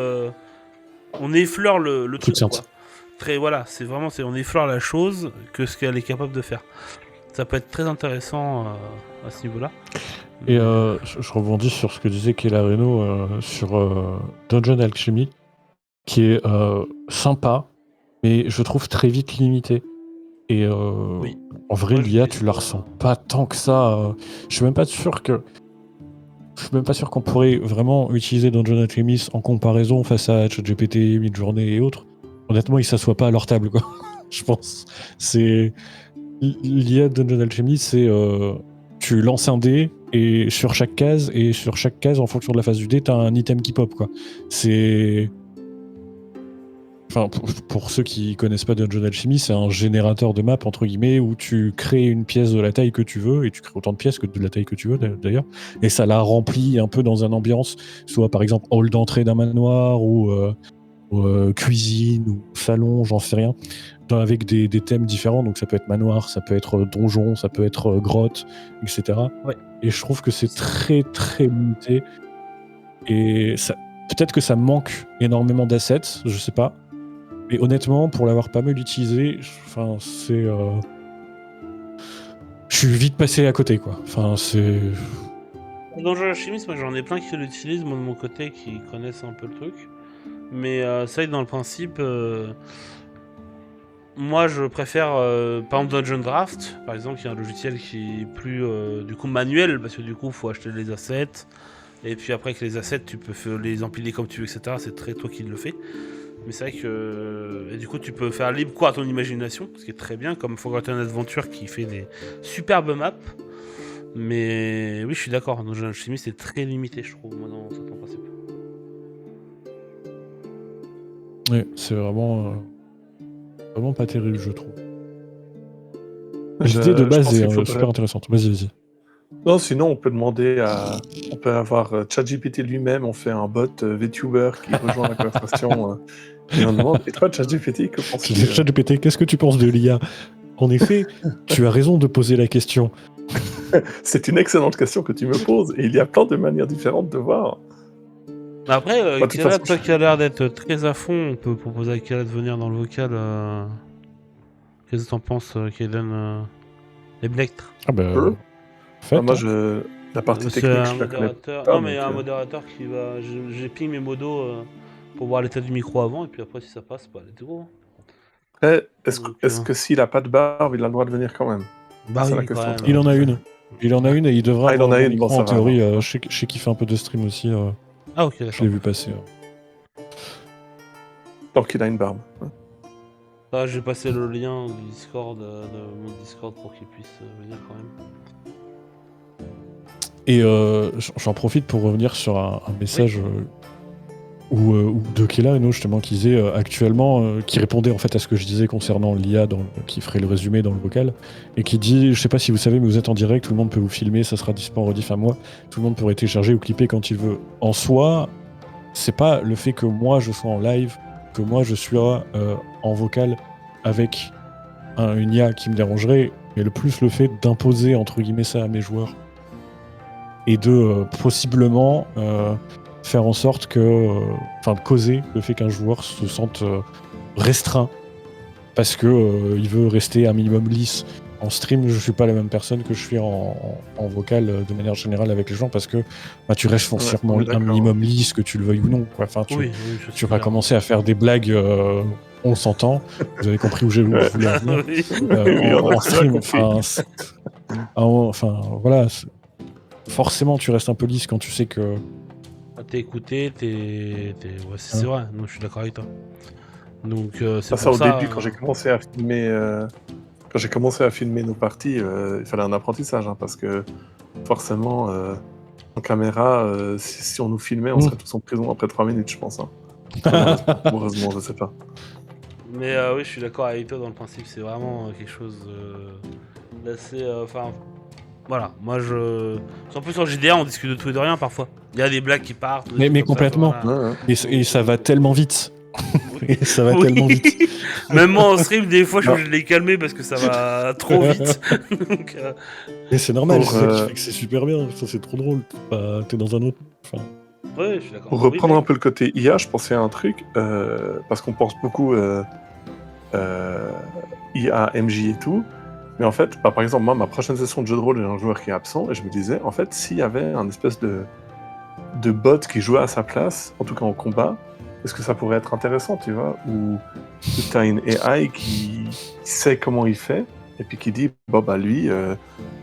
on effleure le truc, Succincte. quoi. Très, voilà, c'est vraiment, on effleure la chose que ce qu'elle est capable de faire. Ça peut être très intéressant à ce niveau-là. Et je rebondis sur ce que disait Kéla Reno sur Dungeon Alchemy, qui est sympa, mais je trouve très vite limité. Et Oui. en vrai, Moi, je l'IA, l'ai tu sur, la ressens pas tant que ça. Je suis même pas sûr qu'on pourrait vraiment utiliser Dungeon Alchemy en comparaison face à ChatGPT, Midjourney et autres. Honnêtement, ils s'assoient pas à leur table, quoi. Je pense. C'est l'IA de Dungeon Alchemy, c'est tu lances un dé et sur chaque case, en fonction de la phase du dé, t'as un item qui pop, quoi. C'est... Enfin, pour ceux qui connaissent pas Dungeon Alchemy, c'est un générateur de map, entre guillemets, où tu crées une pièce de la taille que tu veux, et tu crées autant de pièces que de la taille que tu veux, d'ailleurs, et ça la remplit un peu dans une ambiance, soit par exemple hall d'entrée d'un manoir, ou cuisine, ou salon, j'en sais rien, avec des thèmes différents, donc ça peut être manoir, ça peut être donjon, ça peut être grotte, etc. Ouais. Et je trouve que c'est très très limité, et ça, peut-être que ça manque énormément d'assets, je sais pas. Mais honnêtement, pour l'avoir pas mal utilisé, enfin, c'est... Je suis vite passé à côté, quoi. Enfin, c'est... Dans le chimiste, moi j'en ai plein qui l'utilisent, moi de mon côté, qui connaissent un peu le truc. Mais c'est vrai que dans le principe, Moi, je préfère, par exemple, Dungeon Draft, par exemple, qui est un logiciel qui est plus, du coup, manuel, parce que du coup, il faut acheter les assets, et puis après, avec les assets, tu peux les empiler comme tu veux, etc. C'est très toi qui le fais. Mais c'est vrai que... Et du coup, tu peux faire libre cours à ton imagination, ce qui est très bien, comme Forgotten Adventure, qui fait des superbes maps. Mais oui, je suis d'accord, Dungeon Alchemist est très limité, je trouve, moi, dans certains principes. Ouais, c'est vraiment pas terrible, je trouve. Je- L'idée de je base pense est qu'il faudrait- super intéressante. Vas-y. Non, sinon on peut demander à... On peut avoir ChatGPT lui-même, on fait un bot VTuber qui rejoint la conversation et on demande « Et toi ChatGPT, que penses-tu ChatGPT, qu'est-ce que tu penses de l'IA? En effet, tu as raison de poser la question. C'est une excellente question que tu me poses et il y a plein de manières différentes de voir. Après, Bah, de toute Kayla, façon, toi qui as l'air d'être très à fond, on peut proposer à Kayla de venir dans le vocal. Qu'est-ce que t'en penses, Kayden Eblectre? Ah bah, Moi, faites. la partie C'est technique, un je la connais modérateur. pas. Non, mais donc, un modérateur qui va. J'ai ping mes modos pour voir l'état du micro avant, et puis après, si ça passe, bah, let's go. Après, Donc, est-ce que s'il a pas de barbe, il a le droit de venir quand même? Bah C'est oui, la question. quand même. Il en a une. Il en a une et il devra Ah, il avoir en a un une, micro bon, ça en va, théorie. alors. Je sais qu'il fait un peu de stream aussi. Ah, ok, Je d'accord. l'ai vu passer. Tant qu'il a une barbe. Ah, j'ai passé le lien du Discord, de mon Discord pour qu'il puisse venir quand même. Et j'en profite pour revenir sur un message ou de Kela, justement, qui disait actuellement, qui répondait en fait à ce que je disais concernant l'IA, qui ferait le résumé dans le vocal, et qui dit, je sais pas si vous savez, mais vous êtes en direct, tout le monde peut vous filmer, ça sera dispo en rediff à moi, tout le monde pourrait télécharger ou clipper quand il veut. En soi, c'est pas le fait que moi je sois en live, que moi je sois en vocal avec une IA qui me dérangerait, mais le plus le fait d'imposer entre guillemets ça à mes joueurs et de possiblement faire en sorte que, enfin, de causer le fait qu'un joueur se sente restreint parce que il veut rester un minimum lisse. En stream, je suis pas la même personne que je suis en vocal de manière générale avec les gens parce que bah, tu restes foncièrement on est un d'accord. minimum lisse, que tu le veuilles ou non, quoi. Enfin, Oui, je tu suis vas là. commencer à faire des blagues, on s'entend. Vous avez compris où je voulais en venir. Oui. Oui, on a En très stream, bien compris. enfin, voilà. Forcément, tu restes un peu lisse quand tu sais que. Ah, t'es écouté, Ouais, c'est vrai, non, je suis d'accord avec toi. Donc, c'est Ça, pour au ça. début, quand j'ai commencé à filmer, nos parties, il fallait un apprentissage, hein, parce que forcément, en caméra, si on nous filmait, on serait tous en prison après 3 minutes, je pense. Hein. Heureusement, je sais pas. Mais oui, je suis d'accord avec toi dans le principe, c'est vraiment quelque chose d'assez. Enfin, voilà, moi je. En plus, en JDR, on discute de tout et de rien parfois. Il y a des blagues qui partent. des Mais trucs comme ça, complètement. enfin, voilà. Ouais. Et ça va tellement vite. Et ça va Oui. tellement vite. Même moi en stream, des fois, je suis Non. obligé de les calmer parce que ça va trop vite. Donc, Et c'est normal, Pour, c'est ça qui fait que c'est super bien. Ça, c'est trop drôle. T'es dans un autre. Enfin, ouais, je suis d'accord. Pour Oui, reprendre mais- un peu le côté IA, je pensais à un truc, parce qu'on pense beaucoup IA, MJ et tout, mais en fait, par exemple, moi, ma prochaine session de jeu de rôle, j'ai un joueur qui est absent, et je me disais, en fait, s'il y avait un espèce de bot qui jouait à sa place, en tout cas en combat, est-ce que ça pourrait être intéressant, tu vois, ou tu as une AI qui sait comment il fait, et puis qui dit, bon, bah lui,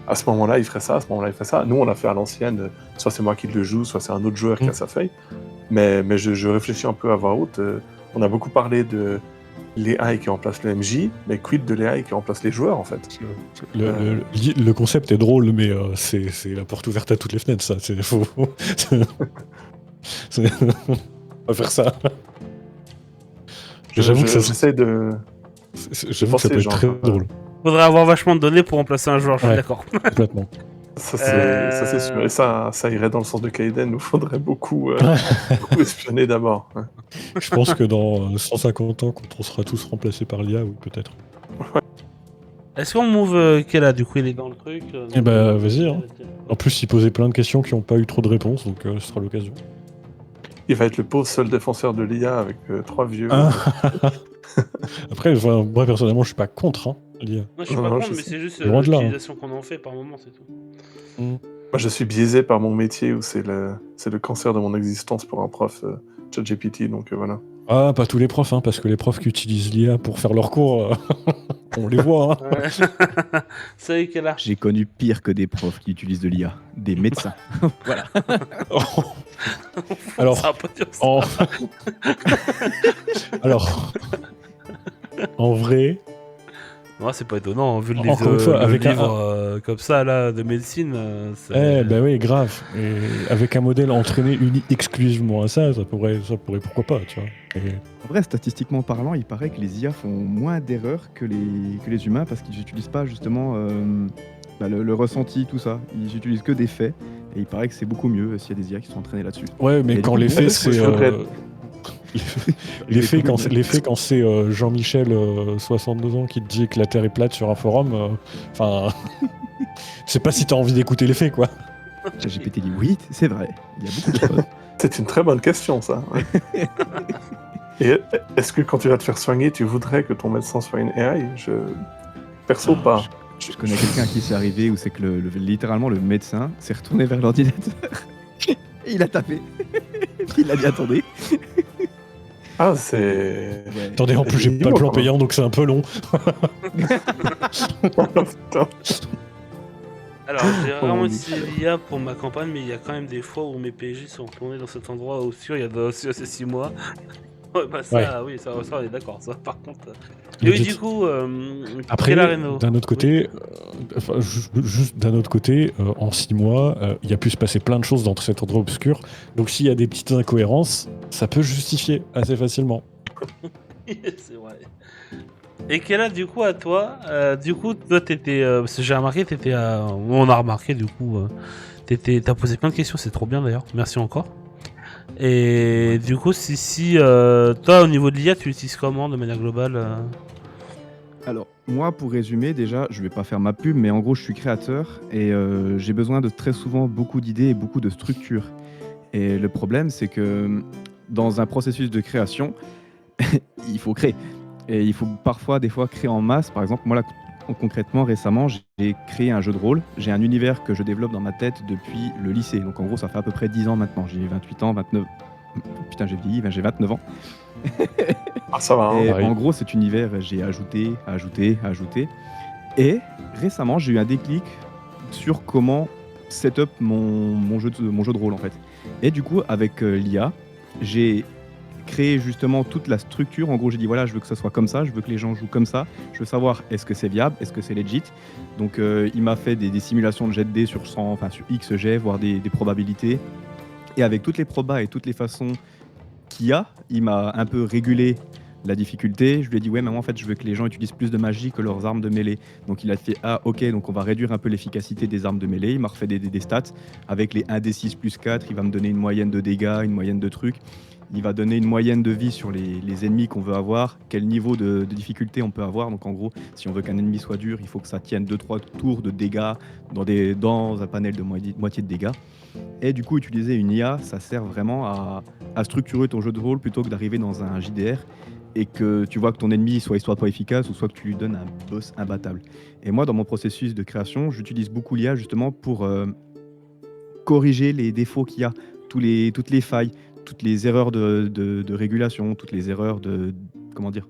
à ce moment-là, il ferait ça, à ce moment-là, il ferait ça. Nous, on l'a fait à l'ancienne, soit c'est moi qui le joue, soit c'est un autre joueur qui a sa feuille. Mais je réfléchis un peu à voix haute. On a beaucoup parlé de l'AI qui remplace le MJ, mais quid de l'AI qui remplace les joueurs, en fait. le concept est drôle, mais c'est la porte ouverte à toutes les fenêtres, ça. C'est faux. On va faire ça. J'avoue que ça, J'essaie de... j'avoue que ça peut être très drôle. Faudrait avoir vachement de données pour remplacer un joueur, je suis Ouais. d'accord. Complètement. Ça, c'est sûr. Et ça irait dans le sens de Kaiden. Nous faudrait beaucoup espionner d'abord. Ouais. Je pense que dans 150 ans, quand on sera tous remplacés par l'IA, oui, peut-être. Est-ce qu'on move Kela, du coup, il est dans le truc Eh ben, vas-y, hein. En plus, il posait plein de questions qui n'ont pas eu trop de réponses, donc ce sera l'occasion. Il va être le pauvre seul défenseur de l'IA avec 3 vieux. Ah. Après, enfin, moi, personnellement, je suis pas contre l'IA. Non, je suis Non, pas non, contre, je mais sais. c'est juste Loin de là, hein. l'utilisation qu'on en fait par moment, c'est tout. Moi, je suis biaisé par mon métier où c'est le cancer de mon existence pour un prof ChatGPT, donc voilà. Ah, pas tous les profs, hein, parce que les profs qui utilisent l'IA pour faire leurs cours, on les voit. Hein. Ouais. Salut Kella. J'ai connu pire que des profs qui utilisent de l'IA, des médecins. Voilà. Alors, Ça va pas dire ça. Alors, en vrai, Ouais, c'est pas étonnant, vu le Encore livre, une fois, le avec un- livre comme ça là de médecine. ben oui, grave. Et avec un modèle entraîné exclusivement à ça, ça pourrait, pourquoi pas, tu vois. Et- En vrai, statistiquement parlant, il paraît que les IA font moins d'erreurs que les humains parce qu'ils n'utilisent pas justement le ressenti, tout ça. Ils utilisent que des faits. Et il paraît que c'est beaucoup mieux s'il y a des IA qui sont entraînées là-dessus. Ouais, mais Et quand du les coup, faits, est-ce que c'est. je voudrais- Les faits, quand c'est Jean-Michel, 62 ans, qui te dit que la Terre est plate sur un forum, enfin. Je sais pas si t'as envie d'écouter les faits, quoi. ChatGPT dit oui, c'est vrai. Il y a beaucoup de choses. C'est une très bonne question, ça. ouais. Et est-ce que quand tu vas te faire soigner, tu voudrais que ton médecin soit une AI Perso, Non, pas. Je connais quelqu'un à qui c'est arrivé où c'est que littéralement le médecin s'est retourné vers l'ordinateur et il a tapé. Puis il a dit attendez. Ah, c'est... Ouais. Attendez, en plus, j'ai pas Dis-moi, le plan quand même. payant, donc c'est un peu long. Putain. Alors, j'ai Oh, vraiment oui. essayé l'IA pour ma campagne, mais il y a quand même des fois où mes PJ sont retournés dans cet endroit où sûr, il y a aussi ces 6 mois. Ouais, bah ça, Ouais. oui, ça on est d'accord, ça par contre. Mais Et oui, dites- du coup, Après, quel aréno d'un autre côté, juste d'un autre côté, en 6 mois, il a pu se passer plein de choses dans cet endroit obscur. Donc s'il y a des petites incohérences, ça peut justifier assez facilement. C'est vrai. Et quel a du coup à toi Du coup, toi t'étais. Parce que j'ai remarqué, t'étais à. On a remarqué du coup. T'as posé plein de questions, c'est trop bien d'ailleurs. Merci encore. Et du coup, si toi au niveau de l'IA, tu l'utilises comment de manière globale Alors, moi, pour résumer, déjà, je vais pas faire ma pub, mais en gros, je suis créateur et j'ai besoin de très souvent beaucoup d'idées et beaucoup de structure. Et le problème, c'est que dans un processus de création, il faut créer. Et il faut parfois, des fois, créer en masse. Par exemple, moi, là, concrètement, récemment, j'ai créé un jeu de rôle. J'ai un univers que je développe dans ma tête depuis le lycée. Donc, en gros, ça fait à peu près 10 ans maintenant. J'ai 28 ans, 29... Putain, j'ai vieilli, j'ai 29 ans. Ah, ça va, hein. Et pareil. en gros, cet univers, j'ai ajouté. Et récemment, j'ai eu un déclic sur comment setup mon jeu de rôle, en fait. Et du coup, avec l'IA, j'ai créé justement toute la structure. En gros, j'ai dit, voilà, je veux que ça soit comme ça, je veux que les gens jouent comme ça. Je veux savoir, est-ce que c'est viable, est-ce que c'est legit. Donc, il m'a fait des simulations de jet de dés sur 100, enfin, sur X jets, voire des probabilités. Et avec toutes les probas et toutes les façons qu'il y a, il m'a un peu régulé la difficulté. Je lui ai dit, ouais, mais moi, en fait, je veux que les gens utilisent plus de magie que leurs armes de mêlée. Donc, il a fait, ah, ok, donc on va réduire un peu l'efficacité des armes de mêlée. Il m'a refait des stats. Avec les 1d6 plus 4, il va me donner une moyenne de dégâts, une moyenne de trucs. Il va donner une moyenne de vie sur les ennemis qu'on veut avoir, quel niveau de difficulté on peut avoir. Donc, en gros, si on veut qu'un ennemi soit dur, il faut que ça tienne 2-3 tours de dégâts dans un panel de moitié de dégâts. Et du coup, utiliser une IA, ça sert vraiment à structurer ton jeu de rôle plutôt que d'arriver dans un JDR et que tu vois que ton ennemi soit pas efficace ou soit que tu lui donnes un boss imbattable. Et moi, dans mon processus de création, j'utilise beaucoup l'IA justement pour corriger les défauts qu'il y a, toutes les failles, toutes les erreurs de régulation, toutes les erreurs de... Comment dire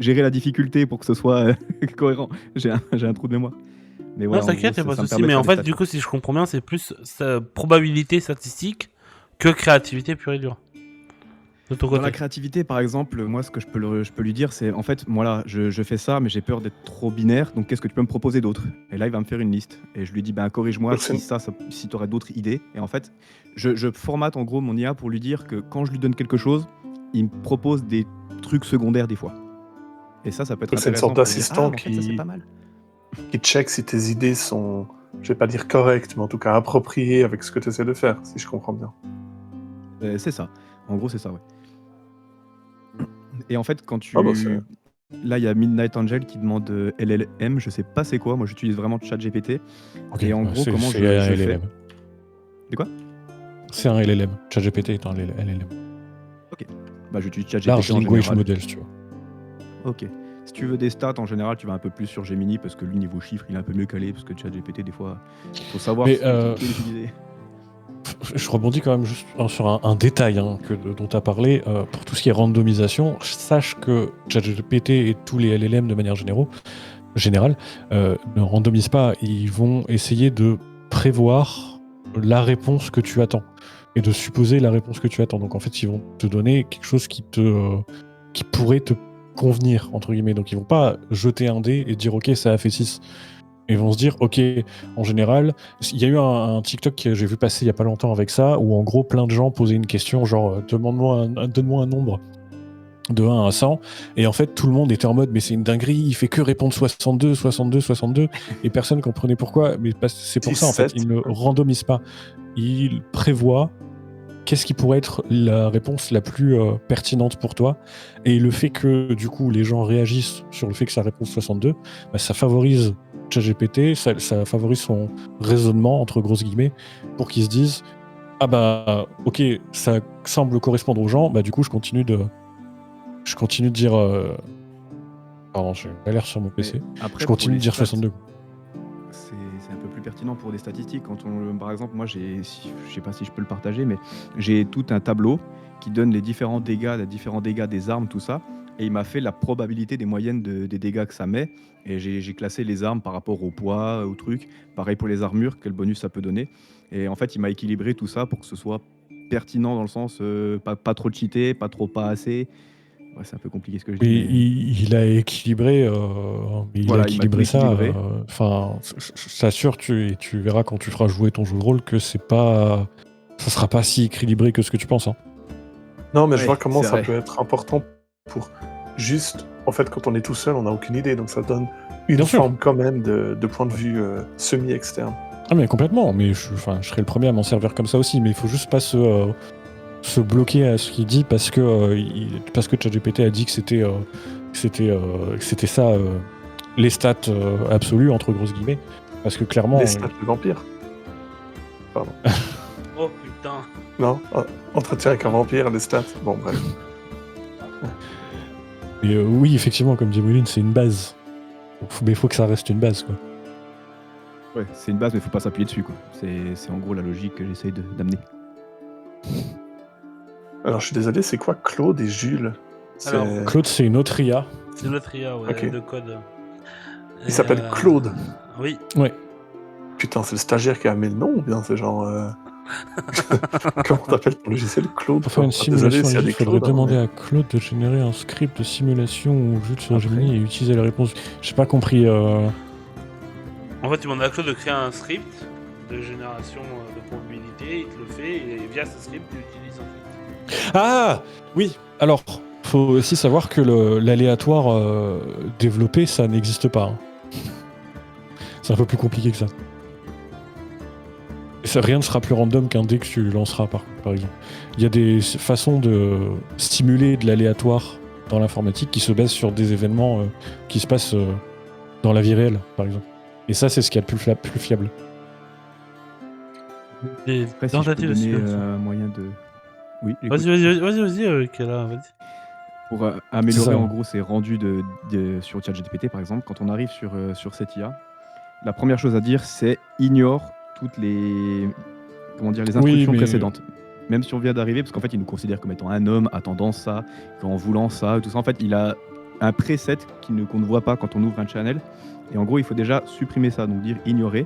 gérer la difficulté pour que ce soit cohérent. J'ai un trou de mémoire. Mais ouais, Non, en t'inquiète, gros, y'a pas ça de me soucis. permet Mais de en faire des fait, stats. du coup, si je comprends bien, c'est plus probabilité statistique que créativité pure et dure. De ton Dans la côté. créativité, par exemple, moi, ce que je peux lui dire, c'est en fait, moi là, je fais ça, mais j'ai peur d'être trop binaire, donc qu'est-ce que tu peux me proposer d'autre? Et là, il va me faire une liste. Et je lui dis, ben, corrige-moi Donc, c'est- si tu aurais d'autres idées. Et en fait, je formate en gros mon IA pour lui dire que quand je lui donne quelque chose, il me propose des trucs secondaires des fois. Et ça peut être C'est une intéressant. sorte pour dire, d'assistant en fait, ça, c'est pas mal. qui check si tes idées sont, je vais pas dire correctes, mais en tout cas appropriées avec ce que tu essaies de faire, si je comprends bien. C'est ça. En gros, c'est ça, ouais. Et en fait, quand tu... Ah bah, c'est- Là, il y a Midnight Angel qui demande LLM, je sais pas c'est quoi, moi j'utilise vraiment ChatGPT. Ok, Et en ouais, gros, comment c'est je un fais LLM. De quoi? C'est un LLM. ChatGPT est un LLM. Bah, j'utilise ChatGPT Large en Language général. Model, tu vois. Ok. Si tu veux des stats, en général, tu vas un peu plus sur Gemini parce que lui, niveau chiffres, il est un peu mieux calé parce que ChatGPT, des fois, il faut savoir Mais, qui l'utiliser. je rebondis quand même juste sur un détail dont tu as parlé. Pour tout ce qui est randomisation, sache que ChatGPT et tous les LLM de manière générale ne randomisent pas. Ils vont essayer de prévoir la réponse que tu attends et de supposer la réponse que tu attends. Donc en fait, ils vont te donner quelque chose qui pourrait te convenir, entre guillemets. Donc ils vont pas jeter un dé et dire ok, ça a fait 6. Ils vont se dire ok, en général, il y a eu un TikTok que j'ai vu passer il y a pas longtemps avec ça, où en gros plein de gens posaient une question genre donne-moi un nombre de 1 à 100, et en fait tout le monde était en mode mais c'est une dinguerie, il fait que répondre 62, 62, 62, et personne comprenait pourquoi, mais c'est pour ça en fait, 17. il ne randomise pas, il prévoit qu'est-ce qui pourrait être la réponse la plus pertinente pour toi, et le fait que du coup les gens réagissent sur le fait que ça réponde 62, bah, ça favorise ChatGPT, ça favorise son raisonnement entre grosses guillemets, pour qu'ils se disent ah bah ok, ça semble correspondre aux gens, bah du coup je continue de dire pardon, j'ai une galère sur mon PC. Après, Je continue de dire pour les 62. c'est un peu plus pertinent pour des statistiques. Par exemple, moi, je sais pas si je peux le partager, mais j'ai tout un tableau qui donne les différents dégâts des armes, tout ça. Et il m'a fait la probabilité des moyennes des dégâts que ça met. Et j'ai classé les armes par rapport au poids, au truc. Pareil pour les armures, quel bonus ça peut donner. Et en fait, il m'a équilibré tout ça pour que ce soit pertinent dans le sens pas trop cheaté, pas assez. Ouais, c'est un peu compliqué ce que je dis. Mais il a équilibré, Voilà, il m'a tout ça. équilibré. Enfin, je t'assure, tu verras quand tu feras jouer ton jeu de rôle que ça sera pas si équilibré que ce que tu penses. Hein. Non, mais je Ouais, vois comment c'est ça vrai. peut être important pour juste. En fait, quand on est tout seul, on n'a aucune idée, donc ça donne une Bien sûr. forme quand même de point de vue semi-externe. Ah mais complètement. Mais je serai le premier à m'en servir comme ça aussi. Mais il faut juste pas se bloquer à ce qu'il dit parce que ChatGPT a dit que c'était ça les stats absolues entre grosses guillemets, parce que clairement Les stats de vampire. Pardon. Oh putain. Non, entretien avec un vampire, les stats. Bon, bref. mais, oui effectivement comme dit Mouline, c'est une base, mais il faut que ça reste une base quoi. Ouais, c'est une base, mais faut pas s'appuyer dessus, quoi. C'est en gros la logique que j'essaye d'amener. Alors, je suis désolé, c'est quoi Claude et Jules? Alors, Claude, c'est une autre IA. C'est notre IA, ouais, Ok. de code. Il s'appelle Claude. Oui. Putain, c'est le stagiaire qui a mis le nom ou bien c'est genre. Comment t'appelles ton logiciel Claude? Pour faire une Désolé simulation, s'il y a il des faudrait Claude, hein, demander mais- à Claude de générer un script de simulation ou juste sur Après. Gemini et utiliser la réponse. J'ai pas compris. En fait, tu demandes à Claude de créer un script de génération de probabilité, il te le fait, et via ce script, tu l'utilises en fait. Ah oui. Alors, faut aussi savoir que l'aléatoire développé, ça n'existe pas. Hein. C'est un peu plus compliqué que ça. Et rien ne sera plus random qu'un dé que tu lanceras, par exemple. Il y a des façons de stimuler de l'aléatoire dans l'informatique qui se basent sur des événements qui se passent dans la vie réelle, par exemple. Et ça, c'est ce qu'il y a de plus fiable. Des Après, si je peux tentatives de donner simulation. un moyen de... Oui, j'écoute. Vas-y, Kala, vas-y. Pour améliorer ça. en gros ces rendus sur ChatGPT par exemple, quand on arrive sur cette IA, la première chose à dire c'est ignore toutes les instructions mais- précédentes. Même si on vient d'arriver, parce qu'en fait il nous considère comme étant un homme attendant ça, qu'en voulant ça, tout ça. En fait il a un preset qu'on ne voit pas quand on ouvre un channel. Et en gros il faut déjà supprimer ça, donc dire ignorer.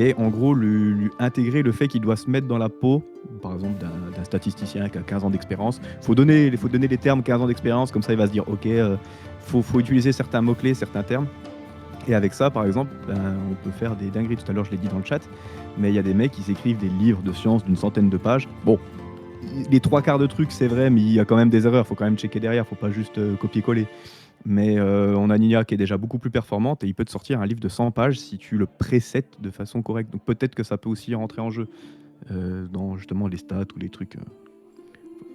Et en gros lui intégrer le fait qu'il doit se mettre dans la peau, par exemple d'un statisticien qui a 15 ans d'expérience. Il faut donner les termes 15 ans d'expérience, comme ça il va se dire ok, faut utiliser certains mots-clés, certains termes. Et avec ça, par exemple, on peut faire des dingueries. Tout à l'heure, je l'ai dit dans le chat, mais il y a des mecs qui s'écrivent des livres de sciences d'une centaine de pages. Bon, les 3/4 de trucs, c'est vrai, mais il y a quand même des erreurs. Il faut quand même checker derrière, faut pas juste copier-coller. Mais on a une IA qui est déjà beaucoup plus performante et il peut te sortir un livre de 100 pages si tu le presets de façon correcte. Donc peut-être que ça peut aussi rentrer en jeu dans justement les stats ou les trucs.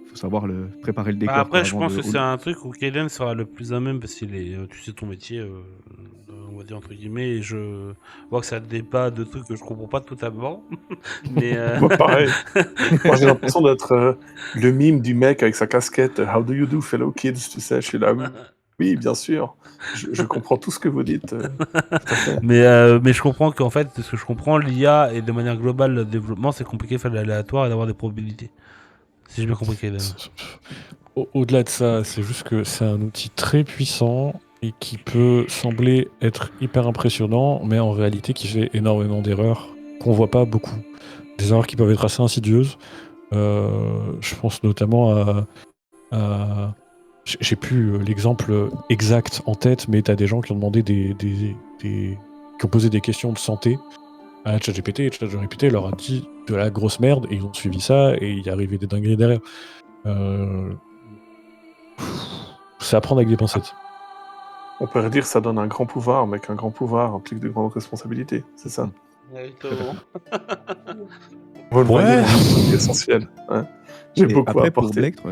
Faut savoir préparer le décor. Après, quoi, je avant pense de- que c'est un truc où Kaden sera le plus à même parce qu'il est, tu sais, ton métier, on va dire entre guillemets, et je vois que ça débat de trucs que je comprends pas totalement. Mais Moi, pareil. Moi, j'ai l'impression d'être le mime du mec avec sa casquette How do you do, fellow kids? Tu sais, je suis là. Oui, bien sûr. Je comprends tout ce que vous dites. Tout à fait. Mais je comprends qu'en fait, de ce que je comprends, l'IA et de manière globale, le développement, c'est compliqué de faire de l'aléatoire et d'avoir des probabilités. Si j'ai bien compris, Kaiden. Au-delà de ça, c'est juste que c'est un outil très puissant et qui peut sembler être hyper impressionnant, mais en réalité qui fait énormément d'erreurs qu'on voit pas beaucoup. Des erreurs qui peuvent être assez insidieuses. Je pense notamment à j'ai plus l'exemple exact en tête, mais t'as des gens qui ont demandé qui ont posé des questions de santé à ChatGPT, et ChatGPT leur a dit de la grosse merde, et ils ont suivi ça, et il y arrivait des dingueries derrière. C'est à prendre avec des pincettes. On pourrait dire que ça donne un grand pouvoir, mais qu'un grand pouvoir implique de grandes responsabilités. C'est ça. Exactement. Vous le voyez, Ouais. c'est essentiel. Hein. J'ai Et beaucoup après, pour apporté. Blectre,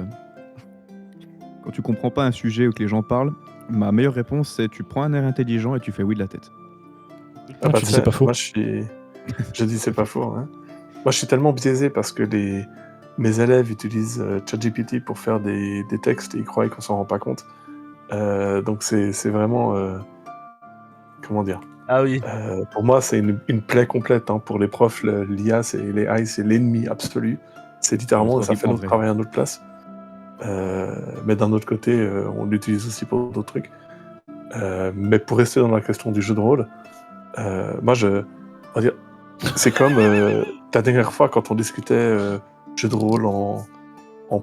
quand tu comprends pas un sujet ou que les gens parlent, ma meilleure réponse c'est tu prends un air intelligent et tu fais oui de la tête. Ah bah, tu dis c'est pas faux. Moi, je dis c'est pas faux. Hein. Moi, je suis tellement biaisé parce que mes élèves utilisent ChatGPT pour faire des textes et ils croient qu'on s'en rend pas compte. Donc, c'est vraiment... comment dire Ah oui. Pour moi, c'est une plaie complète. Hein. Pour les profs, l'IA, les AI, c'est l'ennemi absolu. C'est littéralement, Notre ça fait notre vrai. travail à notre place. Mais d'un autre côté, on l'utilise aussi pour d'autres trucs. Mais pour rester dans la question du jeu de rôle, moi, on va dire, c'est comme la dernière fois quand on discutait jeu de rôle en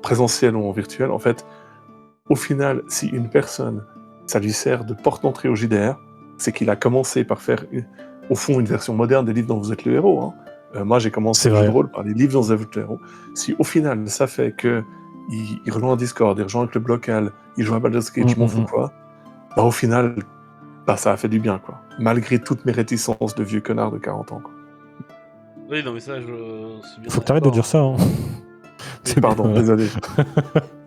présentiel ou en virtuel. En fait, au final, si une personne, ça lui sert de porte d'entrée au JDR, c'est qu'il a commencé par faire, au fond, une version moderne des livres dont vous êtes le héros. Hein. Moi, j'ai commencé C'est le jeu vrai. de rôle par les livres dont vous êtes le héros. Si au final, ça fait que il rejoint un Discord, il rejoint un club local, il joue à Baldur's Gate, je m'en fous quoi, bah, au final, bah, ça a fait du bien, quoi. Malgré toutes mes réticences de vieux connard de 40 ans, quoi. Oui, non, mais ça, je suis bien Faut que t'arrêtes de dire ça. Hein. C'est Pardon, pas- désolé.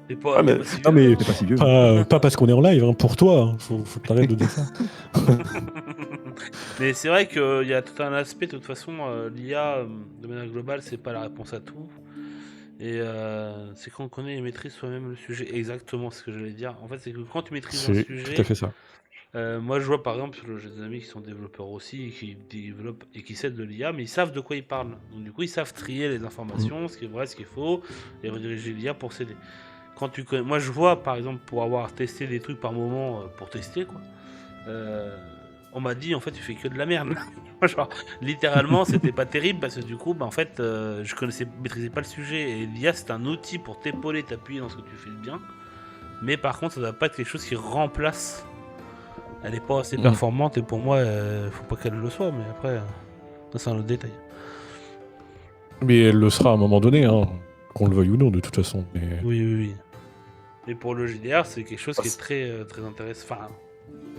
T'es pas, Ah, mais- t'es pas si Non, vieux, mais hein. C'est pas si vieux. pas parce qu'on est en live, hein, pour toi. Hein. Faut que t'arrêtes de dire ça. Mais c'est vrai qu'il y a tout un aspect, de toute façon, l'IA, de manière globale, c'est pas la réponse à tout. Et c'est quand on connaît et maîtrise soi-même le sujet. Exactement ce que j'allais dire. En fait, c'est que quand tu maîtrises un C'est sujet, tout à fait ça. moi je vois par exemple, j'ai des amis qui sont développeurs aussi, et qui développent et qui s'aident de l'IA, mais ils savent de quoi ils parlent. Donc du coup, ils savent trier les informations, ce qui est vrai, ce qui est faux, et rediriger l'IA pour s'aider. Quand tu connais... Moi je vois par exemple, pour avoir testé des trucs par moment, pour tester quoi, on m'a dit en fait tu fais que de la merde. Genre, littéralement c'était pas terrible parce que du coup bah, en fait je maîtrisais pas le sujet, et l'IA c'est un outil pour t'épauler, t'appuyer dans ce que tu fais de bien, mais par contre ça doit pas être quelque chose qui remplace. Elle est pas assez performante, et pour moi faut pas qu'elle le soit, mais après ça c'est un autre détail. Mais elle le sera à un moment donné, hein, qu'on le veuille ou non, de toute façon. Mais... Oui. Et pour le JDR c'est quelque chose qui est très très intéressant. Enfin,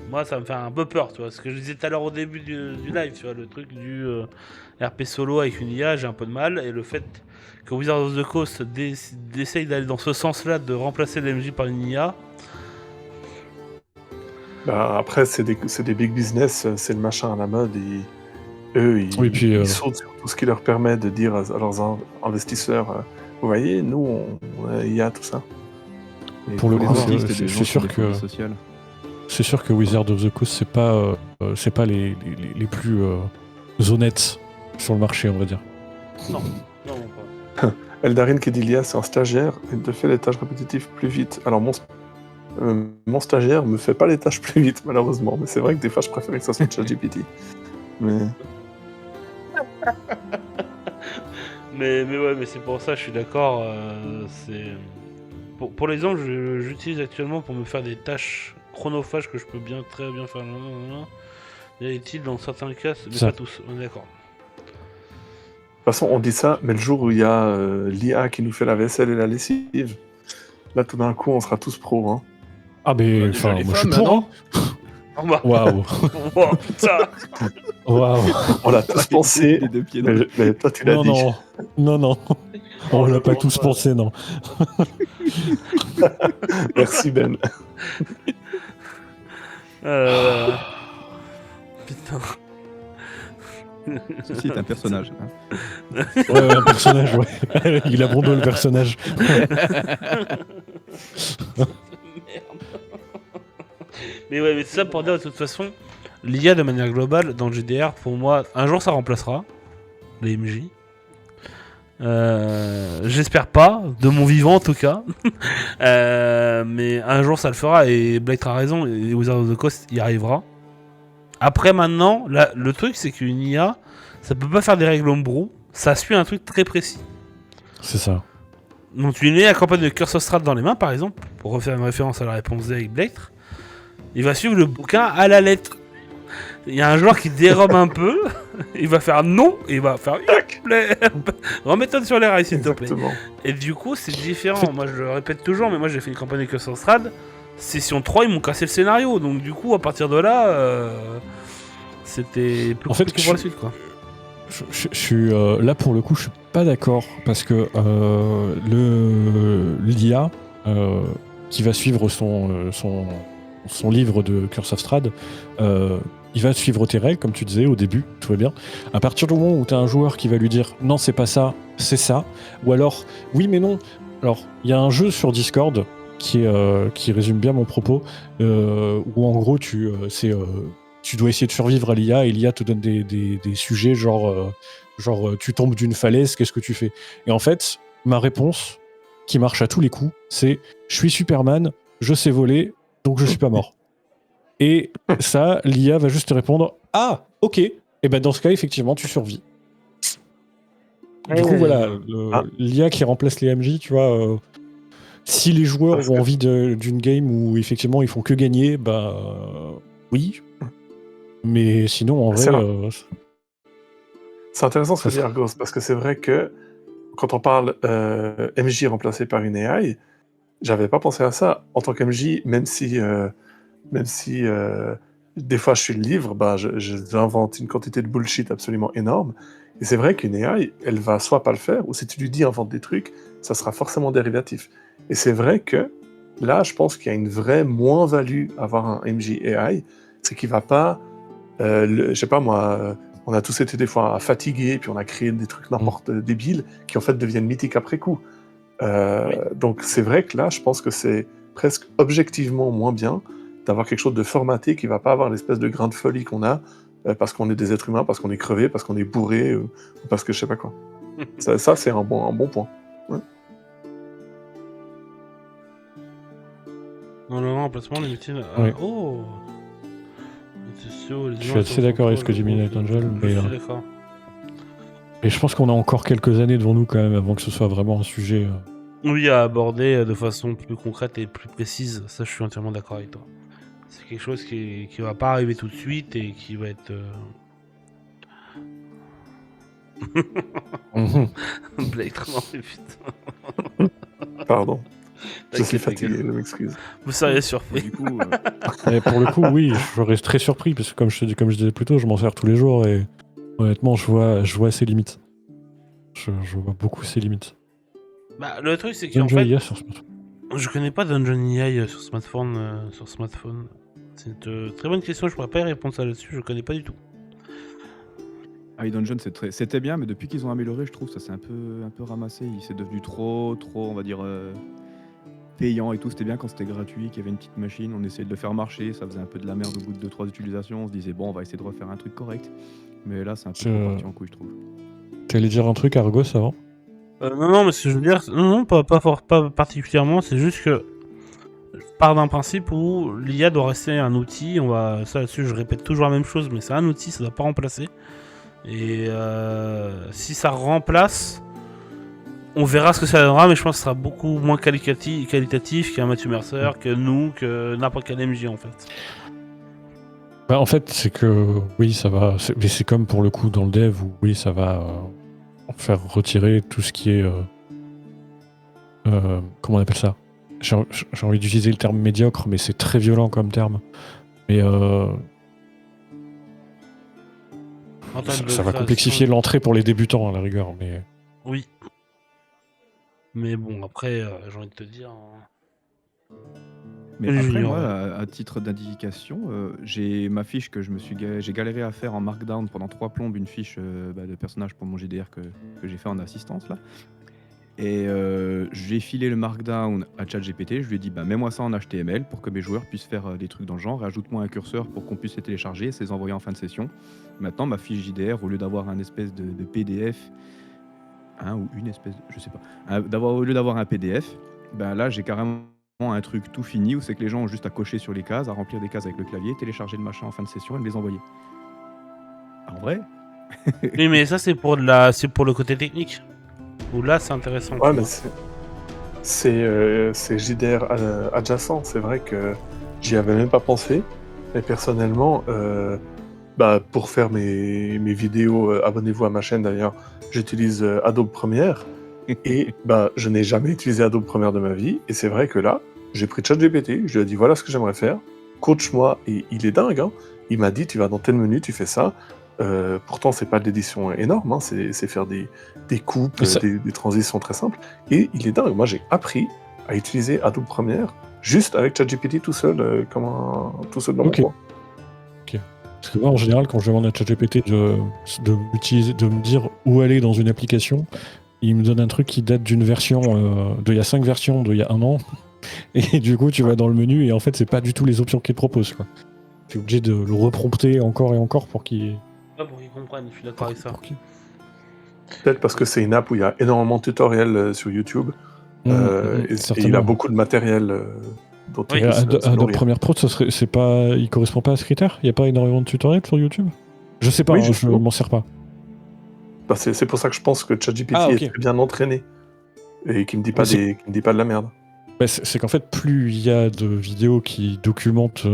moi ça me fait un peu peur, tu vois, ce que je disais tout à l'heure au début du live, tu vois, le truc du RP solo avec une IA, j'ai un peu de mal, et le fait que Wizards of the Coast essaye d'aller dans ce sens-là, de remplacer l'MJ par une IA. Bah, après, c'est des big business, c'est le machin à la mode. Eux, Oui, puis, ils sautent sur tout ce qui leur permet de dire à leurs investisseurs vous voyez, nous, il y a tout ça. Et Pour le les coup, artistes et c'est des gens sûr sur des que- forums sociaux. C'est sûr que Wizard of the Coast, c'est pas les plus honnêtes sur le marché, on va dire. Non, pas. Eldarin qui dit l'IA, c'est un stagiaire, il te fait les tâches répétitives plus vite. Alors, mon stagiaire me fait pas les tâches plus vite, malheureusement. Mais c'est vrai que des fois, je préfère que ça soit ChatGPT. Mais Mais ouais, mais c'est pour ça, je suis d'accord. C'est pour l'exemple, j'utilise actuellement pour me faire des tâches chronophages que je peux très bien faire. Il est utile dans certains cas, mais Ça. pas tous. On est d'accord. de toute façon, on dit ça, mais le jour où il y a l'IA qui nous fait la vaisselle et la lessive, là, tout d'un coup, on sera tous pros. Hein. Ah, mais Déjà, enfin, les moi je suis femmes, pour. non Oh, bah. Waouh, Oh, putain. waouh. On l'a tous pensé, Les deux pieds dans le- mais toi, tu l'as Non, dit. non. On l'a pas tous pensé, non. Merci, Ben. Putain. Ceci est un personnage. Hein. Ouais, un personnage, ouais. Il a brondo le personnage. Merde. Mais ouais, mais c'est ça pour dire de toute façon, l'IA de manière globale dans le GDR, pour moi, un jour ça remplacera les MJ. J'espère pas, de mon vivant en tout cas. Mais un jour ça le fera et Blake a raison et Wizard of the Coast y arrivera. Après maintenant, là, le truc c'est qu'une IA, ça peut pas faire des règles homebrew, ça suit un truc très précis. C'est ça. Donc tu lui mets la campagne de Curse of Strahd dans les mains par exemple, pour refaire une référence à la réponse D avec Blake, il va suivre le bouquin à la lettre. Il y a un joueur qui dérobe un peu, il va faire non, et il va faire remets-toi sur les rails s'il te plaît. Exactement. Et du coup, c'est différent. Moi, je le répète toujours, mais moi, j'ai fait une campagne de Curse of Strahd. Session 3, ils m'ont cassé le scénario. Donc, du coup, à partir de là, c'était plus En fait, compliqué pour la suite, quoi. Je suis là pour le coup, je suis pas d'accord parce que l'IA qui va suivre son livre de Curse of Strahd, il va suivre tes règles, comme tu disais au début, tout va bien. À partir du moment où tu as un joueur qui va lui dire non, c'est pas ça, c'est ça, ou alors oui, mais non. Alors, il y a un jeu sur Discord qui résume bien mon propos, où en gros, tu dois essayer de survivre à l'IA et l'IA te donne des sujets genre tu tombes d'une falaise, qu'est-ce que tu fais? Et en fait, ma réponse, qui marche à tous les coups, c'est je suis Superman, je sais voler, donc je suis pas mort. Et ça, l'IA va juste te répondre ah, ok, et ben dans ce cas, effectivement, tu survis. Du coup, voilà, l'IA qui remplace les MJ, tu vois, si les joueurs ont envie d'une game où effectivement ils font que gagner, bah oui. Mais sinon, en vrai. C'est intéressant ce que dit Argos, parce que c'est vrai que quand on parle MJ remplacé par une AI, j'avais pas pensé à ça. En tant qu'MJ, même si des fois je suis le livre, bah, j'invente une quantité de bullshit absolument énorme. Et c'est vrai qu'une AI, elle va soit pas le faire, ou si tu lui dis invente des trucs, ça sera forcément dérivatif. Et c'est vrai que là, je pense qu'il y a une vraie moins-value à avoir un MJ AI, c'est qu'il va pas, je sais pas moi, on a tous été des fois fatigués, puis on a créé des trucs n'importe débiles qui en fait deviennent mythiques après coup. Donc c'est vrai que là, je pense que c'est presque objectivement moins bien d'avoir quelque chose de formaté qui va pas avoir l'espèce de grain de folie qu'on a parce qu'on est des êtres humains, parce qu'on est crevé, parce qu'on est bourré, ou parce que je sais pas quoi. Ça c'est un bon point. Ouais. Dans le remplacement, les métiers... Oui. Oh, je suis assez d'accord avec ce que dit Midnight Angel, mais d'accord. et je pense qu'on a encore quelques années devant nous quand même avant que ce soit vraiment un sujet. Oui, à aborder de façon plus concrète et plus précise. Ça, je suis entièrement d'accord avec toi. C'est quelque chose qui va pas arriver tout de suite et qui va être... Blake, non, mais putain. Pardon. Je suis fatigué, je m'excuse. Vous seriez surpris. Du coup, Et pour le coup, oui, je reste très surpris parce que comme je disais plus tôt, je m'en sers tous les jours et honnêtement, je vois ses limites. Je vois beaucoup ses limites. Bah, le truc, c'est qu'en Dungeon fait, IA sur smartphone. je connais pas Dungeon AI sur smartphone. C'est une très bonne question, je pourrais pas y répondre ça là-dessus, je connais pas du tout. iDungeon, c'était bien, mais depuis qu'ils ont amélioré, je trouve ça s'est un peu ramassé. C'est devenu trop, on va dire, payant et tout. C'était bien quand c'était gratuit, qu'il y avait une petite machine, on essayait de le faire marcher, ça faisait un peu de la merde au bout de 2-3 utilisations. On se disait, bon, on va essayer de refaire un truc correct. Mais là, c'est un peu trop parti en couille, je trouve. T'allais dire un truc, Argos, avant? Non, mais ce que je veux dire, non, pas particulièrement, c'est juste que je pars d'un principe où l'IA doit rester un outil. Ça là-dessus, je répète toujours la même chose, mais c'est un outil, ça doit pas remplacer. Et si ça remplace, on verra ce que ça donnera, mais je pense que ce sera beaucoup moins qualitatif qu'un Matthew Mercer, que nous, que n'importe quel MJ en fait. Bah, en fait, c'est que oui, ça va. Mais c'est comme pour le coup dans le dev où oui, ça va faire retirer tout ce qui est. Comment on appelle ça? J'ai envie d'utiliser le terme médiocre, mais c'est très violent comme terme. Mais ça va complexifier l'entrée pour les débutants à la rigueur. Mais oui. Mais bon, après, j'ai envie de te dire. Mais après, moi, à titre d'indication, j'ai ma fiche que j'ai galéré à faire en Markdown pendant 3 plombes, une fiche de personnage pour mon GDR que j'ai fait en assistance là. Et j'ai filé le Markdown à ChatGPT. Je lui ai dit, mets-moi ça en HTML pour que mes joueurs puissent faire des trucs dans le genre. Ajoute-moi un curseur pour qu'on puisse les télécharger et se les envoyer en fin de session. Maintenant, ma fiche JDR, au lieu d'avoir un espèce de PDF, ou une espèce, je sais pas, au lieu d'avoir un PDF, là, j'ai carrément un truc tout fini où c'est que les gens ont juste à cocher sur les cases, à remplir des cases avec le clavier, télécharger le machin en fin de session et me les envoyer. En vrai, Oui, mais ça, c'est pour le côté technique. Où là, c'est intéressant. Ouais, tu mais vois. c'est JDR adjacent. C'est vrai que j'y avais même pas pensé. Mais personnellement, pour faire mes vidéos, abonnez-vous à ma chaîne d'ailleurs, j'utilise Adobe Premiere. Et je n'ai jamais utilisé Adobe Premiere de ma vie. Et c'est vrai que là, j'ai pris ChatGPT, je lui ai dit voilà ce que j'aimerais faire, coach-moi. Et il est dingue, hein. Il m'a dit tu vas dans tel menu, tu fais ça. Pourtant, c'est pas de l'édition énorme, hein, c'est faire des coupes, Mais ça- des transitions très simples. Et il est dingue. Moi, j'ai appris à utiliser Adobe Premiere juste avec ChatGPT tout seul, tout seul dans Ok. mon coin. Parce que moi, en général, quand je demande à ChatGPT de me dire où aller dans une application, il me donne un truc qui date d'une version, il y a 5 versions d'il y a 1 an. Et du coup, tu vas dans le menu et en fait, c'est pas du tout les options qu'il te propose, quoi. Tu es obligé de le reprompter encore et encore pour qu'il... Ah, pour qu'ils comprennent, je suis d'accord avec ça. Peut-être parce que c'est une app où il y a énormément de tutoriels sur YouTube. Et il a certainement. beaucoup de matériel dont Oui. on peut se Adobe nourrir. Premiere Pro, il correspond pas à ce critère? Il n'y a pas énormément de tutoriels sur YouTube? Je sais pas, Oui, je justement. m'en sers pas. C'est pour ça que je pense que ChatGPT Ah, ok. est très bien entraîné et qui me dit pas Mais qui me dit pas de la merde. C'est qu'en fait, plus il y a de vidéos qui documentent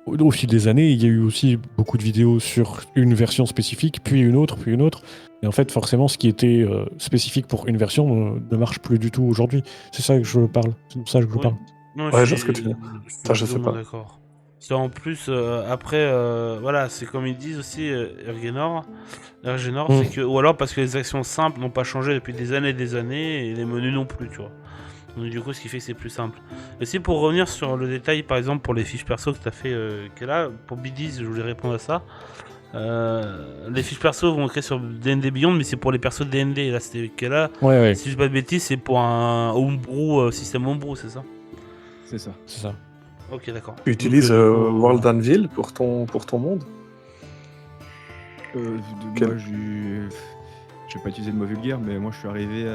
au fil des années, il y a eu aussi beaucoup de vidéos sur une version spécifique, puis une autre, puis une autre. Et en fait, forcément, ce qui était spécifique pour une version ne marche plus du tout aujourd'hui. C'est ça que je parle. C'est pour ça que je vous Oui. parle. Non, Ouais, je vois ce que tu veux dire. je suis Ça, je sais totalement pas. d'accord. C'est en plus, après, voilà, c'est comme ils disent aussi, Ergenor, c'est que, ou alors parce que les actions simples n'ont pas changé depuis des années, et les menus non plus, tu vois. Donc du coup, ce qui fait que c'est plus simple. Mais si pour revenir sur le détail, par exemple, pour les fiches perso que tu as fait, Kella, pour Bidis, je voulais répondre à ça. Les fiches perso vont créer sur D&D Beyond, mais c'est pour les persos de D&D. Là, c'était Kella. Ouais, Si je dis pas de bêtises, c'est pour un Homebrew, système Homebrew, c'est ça? c'est ça. c'est ça. Ok, d'accord. Tu utilises Donc, du coup, World Anvil pour ton monde? Quel- Moi, je vais pas utiliser de mots vulgaires, mais moi je suis arrivé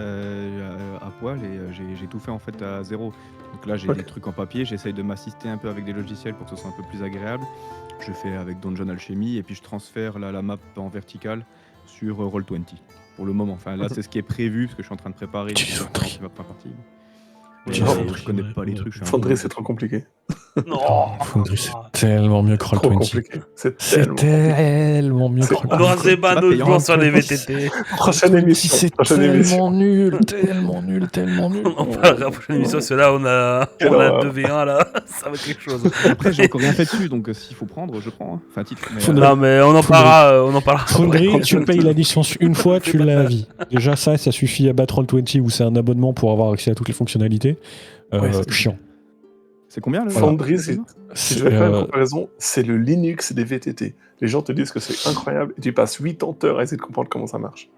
à poil et j'ai tout fait en fait à zéro. Donc là j'ai Ok. des trucs en papier, j'essaye de m'assister un peu avec des logiciels pour que ce soit un peu plus agréable. Je fais avec Dungeon Alchemy et puis je transfère la map en verticale sur Roll20 pour le moment. Enfin là c'est ce qui est prévu parce que je suis en train de préparer Tu donc, es Foundry. ma première partie. Oui, Non, Je connais pas les trucs. je suis un Foundry, peu- c'est trop compliqué. Non, Foundry, c'est tellement mieux que Trop Roll20. compliqué. C'est C'est tellement compliqué. tellement mieux que C'est- Roll20. Lorzeba pas nous payant. jouons sur les Roll20, VTT. Prochaine émission. C'est Prochaine émission. tellement nul, tellement nul, tellement nul. On en parlera à la prochaine émission, parce que là, on a Quelle horreur. 2v1, là, ça va être quelque chose. Après j'ai encore rien fait dessus donc s'il faut prendre je prends. Hein. Enfin titre. Mais, Foundry. Non, mais on en parlera. Foundry, tu payes la licence une fois, tu l'as à vie. Déjà ça suffit à battre Roll20 où c'est un abonnement pour avoir accès à toutes les fonctionnalités. Ouais, c'est Chiant. c'est combien le Foundry, si C'est, je vais faire une euh, comparaison, c'est le Linux des VTT. Les gens te disent que c'est incroyable et tu passes 80 heures à essayer de comprendre comment ça marche.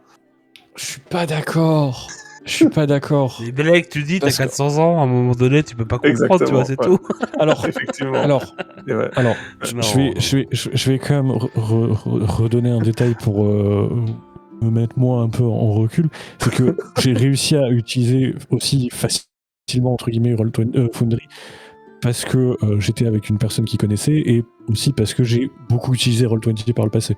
Je suis pas d'accord. Je suis pas d'accord. Les Belek, tu dis, t'as Parce que- 400 ans, à un moment donné, tu peux pas comprendre, tu vois, c'est Exactement, tout. Alors, Effectivement. alors, Et ouais. alors, Non. je vais quand même redonner un détail pour me mettre moi un peu en recul. C'est que j'ai réussi à utiliser aussi facilement entre guillemets Foundry parce que j'étais avec une personne qui connaissait et aussi parce que j'ai beaucoup utilisé Roll20 par le passé.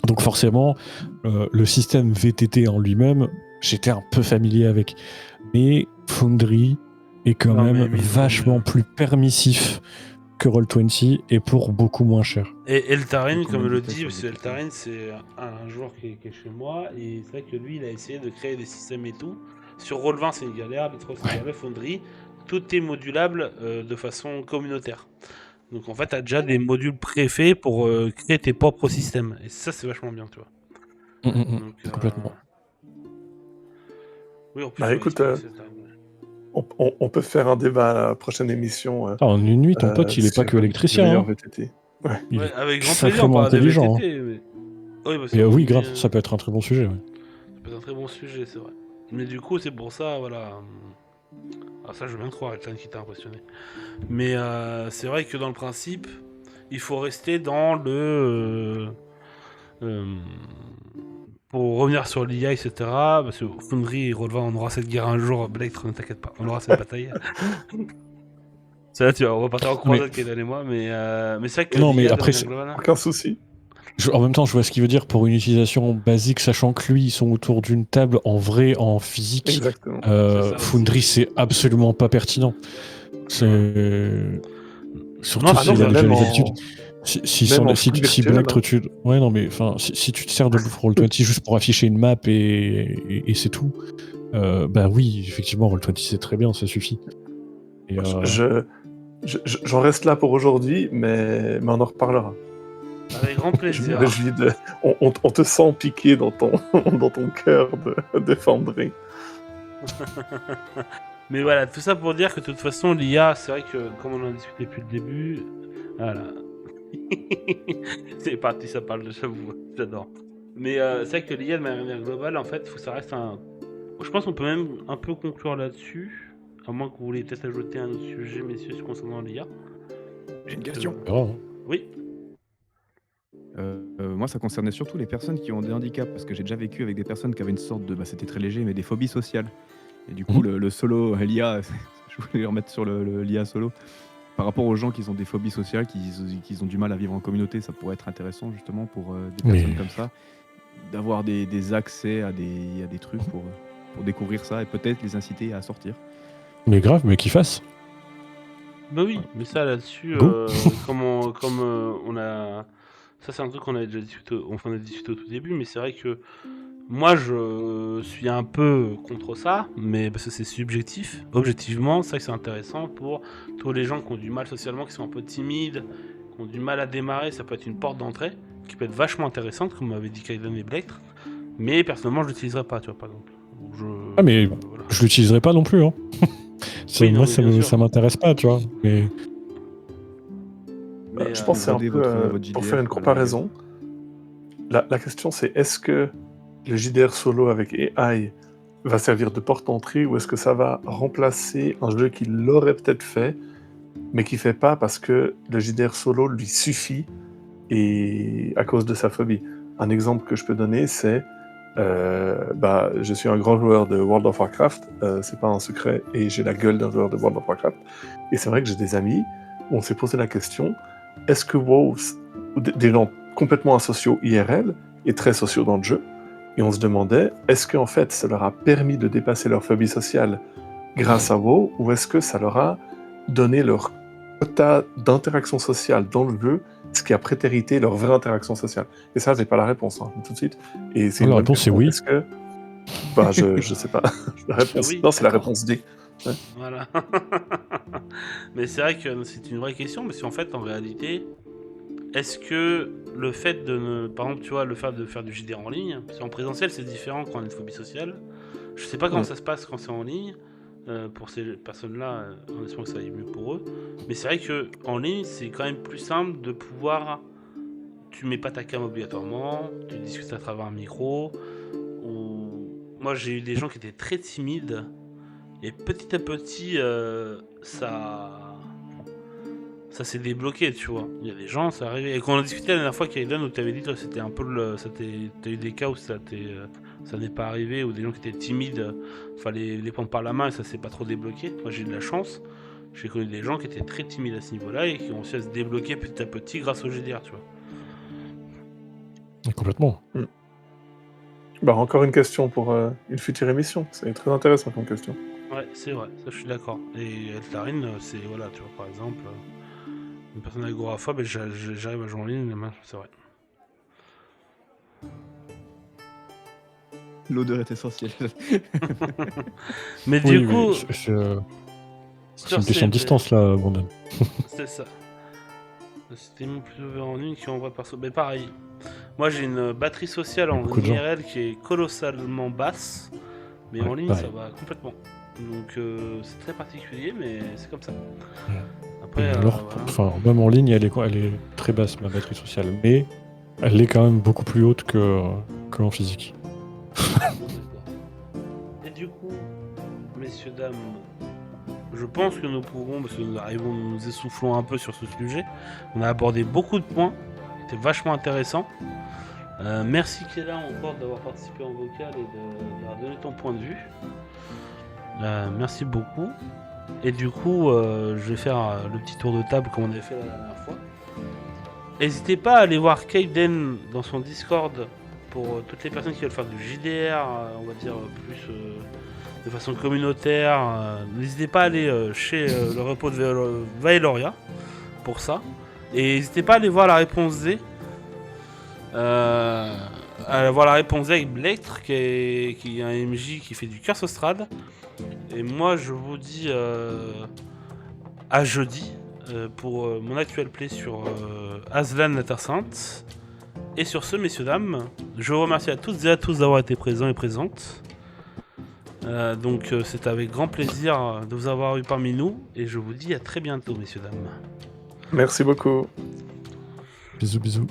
Donc forcément, le système VTT en lui-même, j'étais un peu familier avec. Mais Foundry est quand Non, même mais vachement plus permissif que Roll20 et pour beaucoup moins cher. Et Eltarin, Combien comme de le vitesses dit, sur parce que les Eltarin, c'est un joueur qui est chez moi, et c'est vrai que lui, il a essayé de créer des systèmes et tout. Sur Roll20, c'est une galère, Letros, c'est une galère, Foundry, tout est modulable de façon communautaire. Donc en fait, t'as déjà des modules préfaits pour créer tes propres systèmes. Et ça, c'est vachement bien, tu vois. Donc, Complètement. Oui, en plus, Bah, ouais, écoute, c'est Eltarin. on peut faire un débat à la prochaine émission. Ah, en une nuit, ton pote, il est pas sur que le électricien. meilleur Hein. VTT. Il Ouais, est avec grand plaisir, on sacrément parlera des intelligent. VTT. Mais... Oui, bah, Et oui, grave, ça peut être un très bon sujet. Ouais. Ça peut être un très bon sujet, c'est vrai. Mais du coup, c'est pour ça, voilà. Ah, ça, je veux bien te croire, Ethan, qui t'a impressionné. Mais c'est vrai que dans le principe, il faut rester dans le. Pour revenir sur l'IA, etc. Parce que Foundry et Rolva, on aura cette guerre un jour. Blake, ne t'inquiète pas, on aura cette bataille. C'est là, tu vois, on va partir en croisade, Kaidan et moi. Mais c'est vrai que Non, mais l'IA, de après, manière globale, Aucun souci. En même temps, je vois ce qu'il veut dire pour une utilisation basique, sachant que lui, ils sont autour d'une table en vrai, en physique. Exactement. C'est ça Foundry, c'est absolument pas pertinent. C'est. Surtout Non, si il c'est a même déjà les en- habitudes. Si même en si flux si virtuel, Blactre, hein. Ouais, non, mais si tu te sers de Roll20 juste pour afficher une map et c'est tout, bah oui, effectivement, Roll20 c'est très bien, ça suffit. Et, J'en reste là pour aujourd'hui, mais on en reparlera. avec grand Je me plaisir. réjouis de. On te sent piqué dans ton, dans ton cœur de Foundry. Mais voilà, tout ça pour dire que de toute façon, l'IA, c'est vrai que, comme on en a discuté depuis le début, voilà. C'est parti, ça parle de j'avoue, j'adore. Mais c'est vrai que l'IA, de manière globale, en fait, il faut que ça reste un. Je pense qu'on peut même un peu conclure là-dessus, à moins que vous voulez peut-être ajouter un autre sujet, messieurs, concernant l'IA. J'ai une question. on verra, hein. Oui. Moi, ça concernait surtout les personnes qui ont des handicaps, parce que j'ai déjà vécu avec des personnes qui avaient une sorte de, c'était très léger, mais des phobies sociales. Et du coup, le solo, l'IA, je voulais le remettre sur l'IA solo. Par rapport aux gens qui ont des phobies sociales, qui ont du mal à vivre en communauté, ça pourrait être intéressant justement pour des personnes comme ça, d'avoir des accès à des trucs pour découvrir ça et peut-être les inciter à sortir. Mais grave, mais qu'ils fassent. Bah oui, mais ça là-dessus, Go. comme on a. Ça, c'est un truc qu'on avait déjà discuté, on a discuté au tout début, mais c'est vrai que moi je suis un peu contre ça, mais parce que c'est subjectif. Objectivement, c'est vrai que c'est intéressant pour tous les gens qui ont du mal socialement, qui sont un peu timides, qui ont du mal à démarrer. Ça peut être une porte d'entrée qui peut être vachement intéressante, comme m'avait dit Kaidan et Blactre. Mais personnellement, je l'utiliserai pas, tu vois, par exemple. Ah, mais voilà. je l'utiliserai pas non plus, hein. Oui, non, moi, mais bien sûr. ça m'intéresse pas, tu vois. Mais Mais, Je pense que c'est un Regardez peu. votre Pour JDR, faire une pour comparaison, la question c'est est-ce que le JDR solo avec AI va servir de porte-entrée ou est-ce que ça va remplacer un jeu qui l'aurait peut-être fait, mais qui fait pas parce que le JDR solo lui suffit et à cause de sa phobie. Un exemple que je peux donner, c'est je suis un grand joueur de World of Warcraft, c'est pas un secret, et j'ai la gueule d'un joueur de World of Warcraft. Et c'est vrai que j'ai des amis où on s'est posé la question, est-ce que WoW, des gens complètement asociaux IRL et très sociaux dans le jeu, et on se demandait, est-ce qu'en fait ça leur a permis de dépasser leur phobie sociale grâce à WoW, ou est-ce que ça leur a donné leur quota d'interaction sociale dans le jeu, ce qui a prétérité leur vraie interaction sociale. Et ça, j'ai pas la réponse, hein, tout de suite. Et c'est la réponse, c'est oui. Est-ce que... je sais pas. La réponse... Oui, non, c'est la réponse D. Ouais. Voilà. Mais c'est vrai que c'est une vraie question, parce qu'en fait, en réalité, est-ce que le fait de ne... Par exemple, tu vois, le fait de faire du JDR en ligne, parce qu'en présentiel, c'est différent quand on a une phobie sociale. Je sais pas comment ça se passe quand c'est en ligne, pour ces personnes-là, en espérant que ça aille mieux pour eux. Mais c'est vrai que en ligne, c'est quand même plus simple de pouvoir... Tu mets pas ta cam obligatoirement, tu discutes à travers un micro, ou... Moi, j'ai eu des gens qui étaient très timides, et petit à petit, ça s'est débloqué, tu vois. Il y a des gens, ça arrivait. Et quand on a discuté la dernière fois, Kaidan, où tu avais dit que c'était un peu t'as eu des cas où ça n'est pas arrivé, ou des gens qui étaient timides, fallait les prendre par la main et ça s'est pas trop débloqué. Moi, j'ai eu de la chance. J'ai connu des gens qui étaient très timides à ce niveau-là et qui ont réussi à se débloquer petit à petit grâce au GDR, tu vois. Complètement. Encore une question pour une future émission. C'est très intéressant comme question. Ouais, c'est vrai, ça je suis d'accord. Et Eltarine, c'est, voilà, tu vois, par exemple, une personne agoraphobe, j'arrive à jouer en ligne, c'est vrai. L'odeur est essentielle. Mais du coup, c'est une question de distance, là, Brandon. c'est ça. C'était mon plus ouvert en ligne qu'en vrai perso. Mais pareil, moi j'ai une batterie sociale en IRL qui est colossalement basse, mais en ligne ça va complètement. Donc c'est très particulier, mais c'est comme ça. Après, même en ligne, elle est très basse, ma batterie sociale, mais elle est quand même beaucoup plus haute qu'en physique. du coup, messieurs, dames, je pense que nous pourrons, parce que nous arrivons, nous essoufflons un peu sur ce sujet. On a abordé beaucoup de points, c'était vachement intéressant. Merci Kéla encore d'avoir participé en vocal et d'avoir donné ton point de vue. Merci beaucoup. Et du coup, je vais faire le petit tour de table comme on avait fait la dernière fois. N'hésitez pas à aller voir Kaiden dans son Discord pour toutes les personnes qui veulent faire du JDR, on va dire plus de façon communautaire. N'hésitez pas à aller chez le repos de Vaeloria pour ça. Et n'hésitez pas à aller voir la réponse D. À voir la réponse D avec Blectre qui est un MJ qui fait du Curse of Strahd. Et moi je vous dis à jeudi pour mon actuel play sur Aslan la Terre Sainte. Et sur ce, messieurs, dames, je vous remercie à toutes et à tous d'avoir été présents et présentes. Donc c'est avec grand plaisir de vous avoir eu parmi nous. Et je vous dis à très bientôt, messieurs, dames. Merci beaucoup. Bisous, bisous.